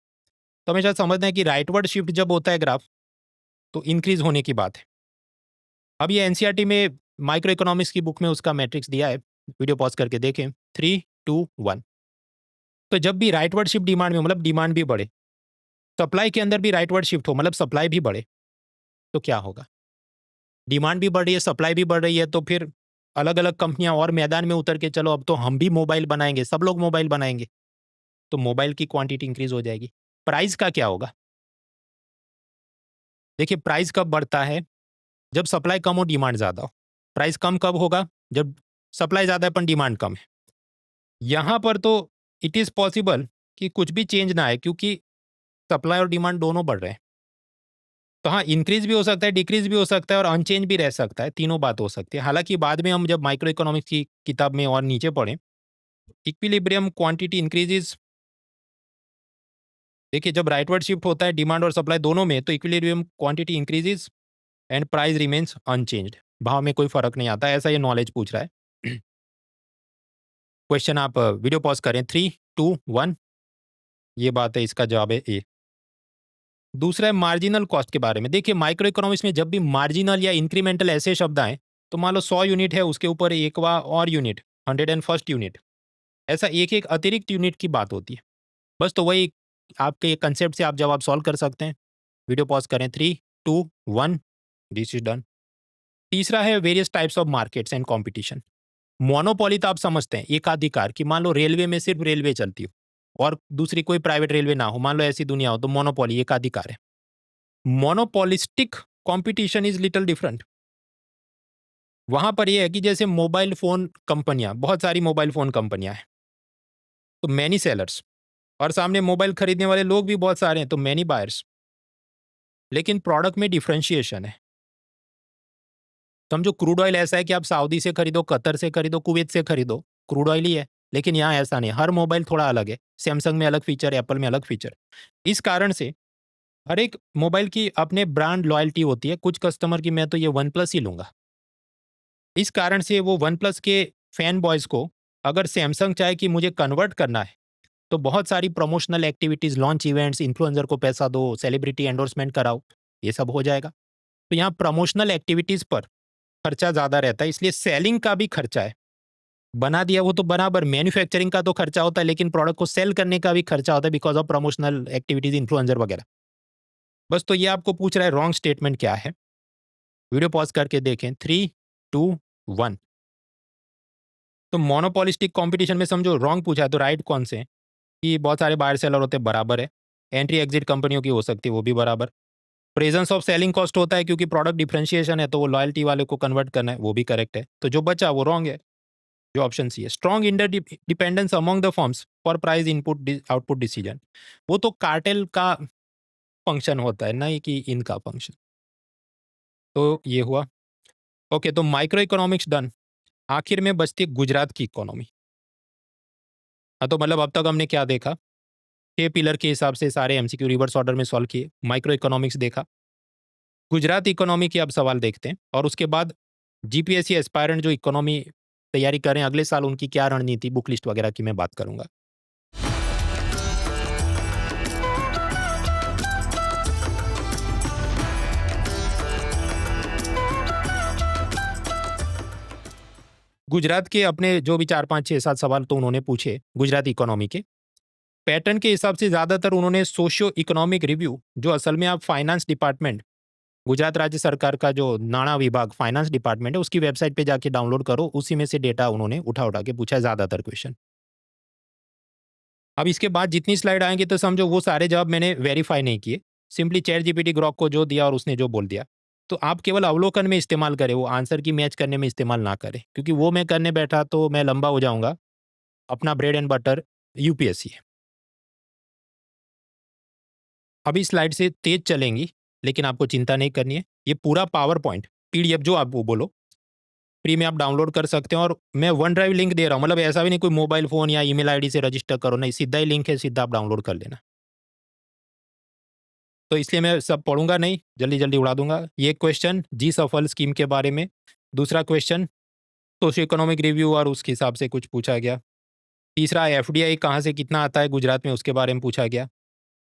तो हमेशा समझना है कि राइटवर्ड शिफ्ट जब होता है ग्राफ, तो इंक्रीज होने की बात है। अब ये एनसीईआरटी में माइक्रो इकोनॉमिक्स की बुक में उसका मैट्रिक्स दिया है, वीडियो पॉज करके देखें। 3, 2, 1। तो जब भी राइटवर्ड शिफ्ट डिमांड में, मतलब डिमांड भी बढ़े, सप्लाई के अंदर भी राइटवर्ड शिफ्ट हो, मतलब सप्लाई भी बढ़े, तो क्या होगा। डिमांड भी बढ़ रही है, सप्लाई भी बढ़ रही है, तो फिर अलग अलग कंपनियां और मैदान में उतर के, चलो अब तो हम भी मोबाइल बनाएंगे, सब लोग मोबाइल बनाएंगे, तो मोबाइल की क्वांटिटी इंक्रीज हो जाएगी। प्राइस का क्या होगा, देखिए प्राइस कब बढ़ता है, जब सप्लाई कम हो, डिमांड ज्यादा हो। प्राइस कम कब होगा, जब सप्लाई ज्यादा है पर डिमांड कम है। यहां पर तो इट इज पॉसिबल कि कुछ भी चेंज ना आए, क्योंकि सप्लाई और डिमांड दोनों बढ़ रहे हैं। तो हाँ, इंक्रीज भी हो सकता है, डिक्रीज भी हो सकता है और अनचेंज भी रह सकता है, तीनों बात हो सकती है। हालांकि बाद में हम जब माइक्रो इकोनॉमिक्स की किताब में और नीचे पढ़ें, इक्विलिब्रियम क्वांटिटी इंक्रीजेज, देखिए जब राइटवर्ड शिफ्ट होता है डिमांड और सप्लाई दोनों में, तो equilibrium quantity increases and price remains unchanged, भाव में कोई फर्क नहीं आता, ऐसा ये नॉलेज पूछ रहा है। क्वेश्चन आप वीडियो पॉज करें, 3, 2, 1, ये बात है, इसका जवाब है ए। दूसरा है मार्जिनल कॉस्ट के बारे में। देखिए माइक्रो इकोनॉमिक्स में जब भी मार्जिनल या इंक्रीमेंटल ऐसे शब्द आए, तो मान लो 100 यूनिट है, उसके ऊपर एकवा और यूनिट, 101st यूनिट, ऐसा एक एक अतिरिक्त यूनिट की बात होती है। बस तो वही आपके कंसेप्ट से आप जवाब सॉल्व कर सकते हैं। वीडियो पॉज करें, 3, 2, 1, दिस इज डन। तीसरा है various types of markets and competition. Monopoly तो आप समझते हैं, एकाधिकार, कि मान लो रेलवे में सिर्फ रेलवे चलती हो और दूसरी कोई प्राइवेट रेलवे ना हो, मान लो ऐसी दुनिया हो, तो मोनोपोली एकाधिकार है। Monopolistic competition is little different. वहां पर यह है कि जैसे मोबाइल फोन कंपनियां, बहुत सारी मोबाइल फोन कंपनियां हैं, तो मैनी सेलर्स, और सामने मोबाइल खरीदने वाले लोग भी बहुत सारे हैं, तो मैनी बायर्स। लेकिन प्रोडक्ट में डिफरेंशिएशन है। समझो क्रूड ऑयल ऐसा है कि आप सऊदी से खरीदो, कतर से खरीदो, कुवैत से खरीदो, क्रूड ऑयल ही है। लेकिन यहाँ ऐसा नहीं, हर मोबाइल थोड़ा अलग है, सैमसंग में अलग फीचर, एप्पल में अलग फीचर। इस कारण से हर एक मोबाइल की अपने ब्रांड लॉयल्टी होती है। कुछ कस्टमर की मैं तो ये वन प्लस ही लूंगा, इस कारण से वो वन प्लस के फैन बॉयज को अगर सैमसंग चाहे कि मुझे कन्वर्ट करना है, तो बहुत सारी promotional activities, launch events, influencer को पैसा दो, सेलिब्रिटी एंडोर्समेंट कराओ, ये सब हो जाएगा। तो यहाँ प्रमोशनल एक्टिविटीज पर खर्चा ज्यादा रहता है, इसलिए सेलिंग का भी खर्चा है। बना दिया वो तो बराबर, मैन्युफैक्चरिंग का तो खर्चा होता है, लेकिन प्रोडक्ट को सेल करने का भी खर्चा होता है because of promotional activities, influencer वगैरह। बस तो ये आपको पूछ रहा है रॉन्ग स्टेटमेंट क्या है। वीडियो पॉज करके देखें, 3, 2, 1। तो मोनोपोलिस्टिक कंपटीशन में समझो रॉन्ग पूछा है, तो राइट कौन से हैं? कि बहुत सारे बायर सेलर होते हैं, बराबर है। एंट्री एग्जिट कंपनियों की हो सकती है, वो भी बराबर। प्रेजेंस ऑफ सेलिंग कॉस्ट होता है क्योंकि प्रोडक्ट डिफरेंशिएशन है, तो वो लॉयल्टी वाले को कन्वर्ट करना है, वो भी करेक्ट है। तो जो बचा वो रॉन्ग है, जो ऑप्शन सी है। Strong inter dependence among the firms for price input output decision, वो तो कार्टेल का फंक्शन होता है, नहीं कि इनका फंक्शन। तो ये हुआ। ओके, तो माइक्रो इकोनॉमिक्स डन। आखिर में बचती गुजरात की इकोनॉमी। हाँ, तो मतलब अब तक हमने क्या देखा, 6 पिलर के हिसाब से सारे एमसीक्यू रिवर्स ऑर्डर में सॉल्व किए, माइक्रो इकोनॉमिक्स देखा, गुजरात इकोनॉमी के अब सवाल देखते हैं, और उसके बाद जीपीएससी एस्पायरेंट जो इकोनॉमी तैयारी करें अगले साल, उनकी क्या रणनीति, बुक लिस्ट वगैरह की मैं बात करूंगा। गुजरात के अपने जो भी 4, 5, 6, 7 सवाल तो उन्होंने पूछे गुजरात इकोनॉमी के पैटर्न के हिसाब से, ज्यादातर उन्होंने सोशियो इकोनॉमिक रिव्यू, जो असल में आप फाइनेंस डिपार्टमेंट, गुजरात राज्य सरकार का जो नाणा विभाग फाइनेंस डिपार्टमेंट है, उसकी वेबसाइट पे जाके डाउनलोड करो, उसी में से डेटा उन्होंने उठा उठा के पूछा है ज्यादातर क्वेश्चन। अब इसके बाद जितनी स्लाइड आएंगे तो समझो वो सारे जवाब मैंने वेरीफाई नहीं किए, सिंपली चैट जीपीटी ग्रॉक को जो दिया और उसने जो बोल दिया। तो आप केवल अवलोकन में इस्तेमाल करें, वो आंसर की मैच करने में इस्तेमाल ना करें, क्योंकि वो मैं करने बैठा तो मैं लंबा हो जाऊंगा। अपना ब्रेड एंड बटर यूपीएससी है। अभी स्लाइड से तेज चलेंगी, लेकिन आपको चिंता नहीं करनी है। ये पूरा पावर पॉइंट पीडीएफ जो आप वो बोलो, फ्री में आप डाउनलोड कर सकते हैं, और मैं वन ड्राइव लिंक दे रहा हूँ, मतलब ऐसा भी नहीं कोई मोबाइल फोन या ईमेल आईडी से रजिस्टर करो, नहीं, सीधा ही लिंक है, सीधा आप डाउनलोड कर लेना। तो इसलिए मैं सब पढ़ूंगा नहीं, जल्दी जल्दी उड़ा दूंगा। ये क्वेश्चन जी सफल स्कीम के बारे में, दूसरा क्वेश्चन सोशियो इकोनॉमिक रिव्यू और उसके हिसाब से कुछ पूछा गया, तीसरा एफडीआई कहाँ से कितना आता है गुजरात में, उसके बारे में पूछा गया,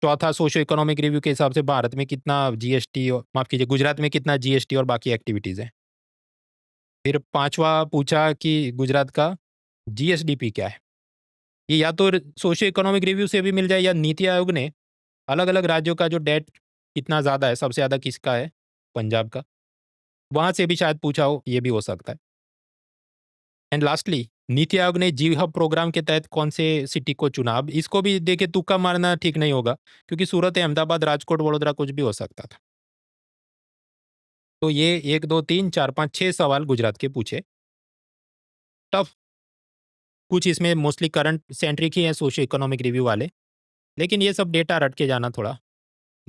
चौथा सोशियो इकोनॉमिक रिव्यू के हिसाब से भारत में कितना जीएसटी, और माफ कीजिए गुजरात में कितना जीएसटी और बाकी एक्टिविटीज़ हैं। फिर पांचवा पूछा कि गुजरात का जीएसडीपी क्या है। ये या तो सोशियो इकोनॉमिक रिव्यू से भी मिल जाए, या नीति आयोग ने अलग अलग राज्यों का जो डेट कितना ज़्यादा है, सबसे ज़्यादा किसका है, पंजाब का, वहाँ से भी शायद पूछा हो, ये भी हो सकता है। एंड लास्टली, नीति आयोग ने जी हब प्रोग्राम के तहत कौन से सिटी को चुना। अब इसको भी देखे तुक्का मारना ठीक नहीं होगा, क्योंकि सूरत, अहमदाबाद, राजकोट, वडोदरा कुछ भी हो सकता था। तो ये 1, 2, 3, 4, 5, 6 सवाल गुजरात के पूछे, टफ। कुछ इसमें मोस्टली करंट सेंट्रिक ही है, सोशियो इकोनॉमिक रिव्यू वाले, लेकिन ये सब डेटा रट के जाना थोड़ा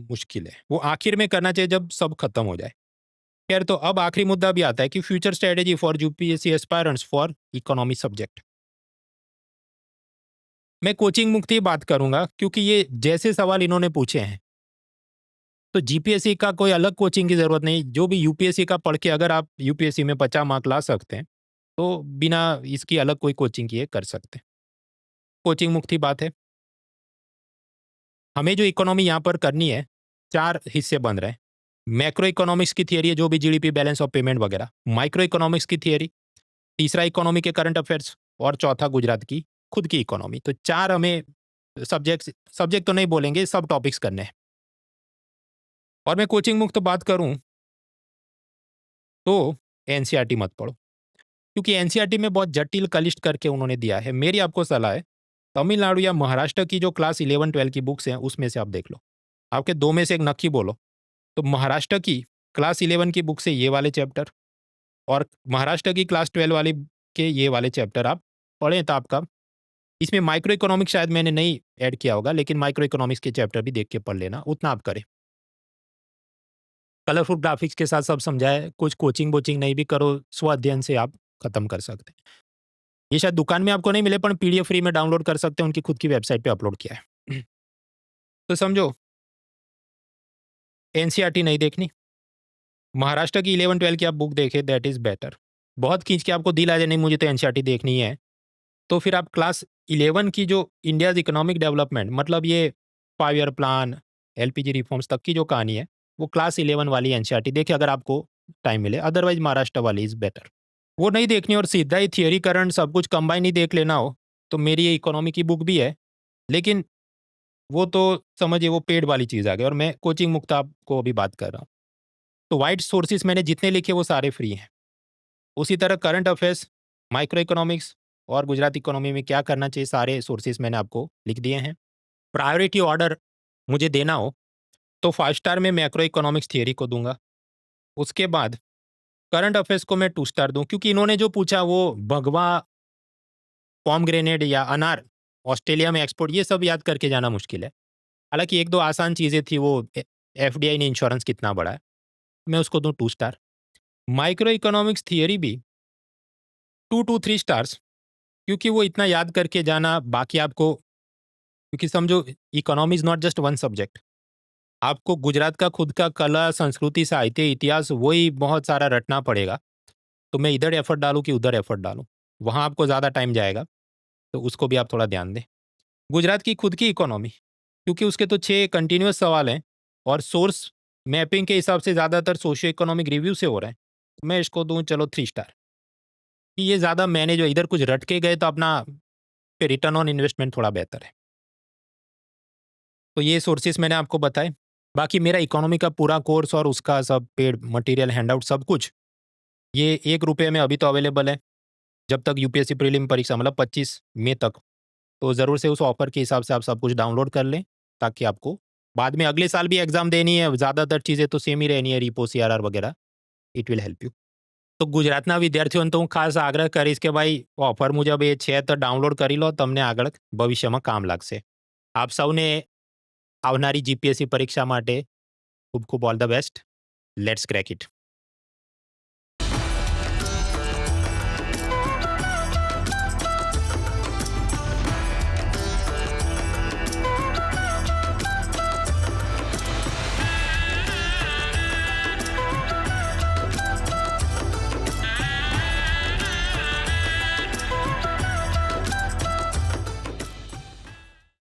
मुश्किल है, वो आखिर में करना चाहिए जब सब खत्म हो जाए। खैर, तो अब आखिरी मुद्दा भी आता है कि future strategy for UPSC aspirants for economy subject. मैं कोचिंग मुक्त ही बात करूंगा क्योंकि ये जैसे सवाल इन्होंने पूछे हैं, तो जीपीएससी का कोई अलग कोचिंग की जरूरत नहीं। जो भी यूपीएससी का पढ़ के अगर आप यूपीएससी में 50 मार्क ला सकते हैं, तो बिना इसकी अलग कोई कोचिंग किए कर सकते हैं। कोचिंग मुक्त ही बात है। हमें जो इकोनॉमी यहाँ पर करनी है, 4 हिस्से बन रहे हैं। मैक्रो इकोनॉमिक्स की थियरी है, जो भी जीडीपी, बैलेंस ऑफ पेमेंट वगैरह। माइक्रो इकोनॉमिक्स की थियरी, तीसरा इकोनॉमी के करंट अफेयर्स, और चौथा गुजरात की खुद की इकोनॉमी। तो 4 हमें सब्जेक्ट तो नहीं बोलेंगे, सब टॉपिक्स करने हैं। और मैं कोचिंग मुक्त बात करूं तो एनसीईआरटी मत पढ़ो, क्योंकि एनसीईआरटी में बहुत जटिल कलिष्ट करके उन्होंने दिया है। मेरी आपको सलाह है, तमिलनाडु या महाराष्ट्र की जो क्लास 11-12 की बुक्स हैं उसमें से आप देख लो। आपके 2 में से एक नक्की बोलो। तो महाराष्ट्र की क्लास 11 की बुक से ये वाले चैप्टर, और महाराष्ट्र की क्लास 12 वाली के ये वाले चैप्टर आप पढ़ें, तो आपका इसमें माइक्रो इकोनॉमिक्स शायद मैंने नहीं ऐड किया होगा, लेकिन माइक्रो इकोनॉमिक्स के चैप्टर भी देख के पढ़ लेना, उतना आप करें। कलरफुल ग्राफिक्स के साथ सब समझाए, कुछ कोचिंग वोचिंग नहीं भी करो, स्व अध्ययन से आप खत्म कर सकते हैं। ये शायद दुकान में आपको नहीं मिले, पर पीडीएफ फ्री में डाउनलोड कर सकते हैं, उनकी खुद की वेबसाइट पे अपलोड किया है। तो समझो, एनसीईआरटी नहीं देखनी, महाराष्ट्र की 11-12 की आप बुक देखें, दैट इज बेटर। बहुत खींच के आपको दिल आ जाए नहीं मुझे तो एनसीईआरटी देखनी है, तो फिर आप क्लास 11 की जो इंडियाज इकोनॉमिक डेवलपमेंट, मतलब ये 5 ईयर प्लान, एलपीजी रिफॉर्म्स तक की जो कहानी है, वो क्लास 11 वाली एनसीईआरटी देखिए अगर आपको टाइम मिले। अदरवाइज महाराष्ट्र वाली इज बेटर। वो नहीं देखनी और सीधा ही थियरी करंट सब कुछ कंबाइन ही देख लेना हो, तो मेरी ये इकोनॉमी की बुक भी है, लेकिन वो तो समझिए वो पेड वाली चीज़ आ गई, और मैं कोचिंग मुक्त आपको अभी बात कर रहा हूँ। तो वाइट सोर्सेज मैंने जितने लिखे वो सारे फ्री हैं। उसी तरह करंट अफेयर्स, माइक्रो इकोनॉमिक्स और गुजरात इकोनॉमी में क्या करना चाहिए, सारे सोर्सेज मैंने आपको लिख दिए हैं। प्रायोरिटी ऑर्डर मुझे देना हो तो 5 स्टार में मैक्रो इकोनॉमिक्स थियरी को दूंगा। उसके बाद करंट अफेयर्स को मैं 2 स्टार दूं, क्योंकि इन्होंने जो पूछा वो भगवा, पॉमग्रेनेड या अनार ऑस्ट्रेलिया में एक्सपोर्ट, ये सब याद करके जाना मुश्किल है। हालांकि एक दो आसान चीज़ें थी, वो एफडीआई ने इंश्योरेंस कितना बढ़ा है, मैं उसको दूं 2 स्टार। माइक्रो इकोनॉमिक्स थियरी भी 2 to 3 स्टार्स, क्योंकि वो इतना याद करके जाना, बाकी आपको, क्योंकि समझो economy is not just one subject. आपको गुजरात का खुद का कला, संस्कृति, साहित्य, इतिहास वही बहुत सारा रटना पड़ेगा। तो मैं इधर एफर्ट डालूँ कि उधर एफर्ट डालूँ, वहाँ आपको ज़्यादा टाइम जाएगा, तो उसको भी आप थोड़ा ध्यान दें। गुजरात की खुद की इकोनॉमी, क्योंकि उसके तो 6 कंटिन्यूस सवाल हैं, और सोर्स मैपिंग के हिसाब से ज़्यादातर सोशियो इकोनॉमिक रिव्यू से हो रहा है, तो मैं इसको दूँ चलो 3 स्टार। कि ये ज़्यादा मैंने जो इधर कुछ रट के गए तो अपना पे रिटर्न ऑन इन्वेस्टमेंट थोड़ा बेहतर है। तो ये सोर्सेस मैंने आपको बताए। बाकी मेरा इकोनॉमी का पूरा कोर्स और उसका सब पेड मटेरियल, हैंडआउट, सब कुछ ये ₹1 में अभी तो अवेलेबल है, जब तक यूपीएससी प्रीलिम परीक्षा, मतलब 25 मई तक। तो ज़रूर से उस ऑफर के हिसाब से आप सब कुछ डाउनलोड कर लें, ताकि आपको बाद में अगले साल भी एग्जाम देनी है, ज़्यादातर चीज़ें तो सेम ही रहनी है, रिपो, सीआरआर वगैरह। It will help you. તો ગુજરાતના વિદ્યાર્થીઓને તો હું ખાસ આગ્રહ કરીશ કે ભાઈ ઓફર મુજબ એ છે તો ડાઉનલોડ કરી લો, તમને આગળ ભવિષ્યમાં કામ લાગશે. આપ સૌને આવનારી જીપીએસસી પરીક્ષા માટે ખૂબ ખૂબ all the best. Let's crack it.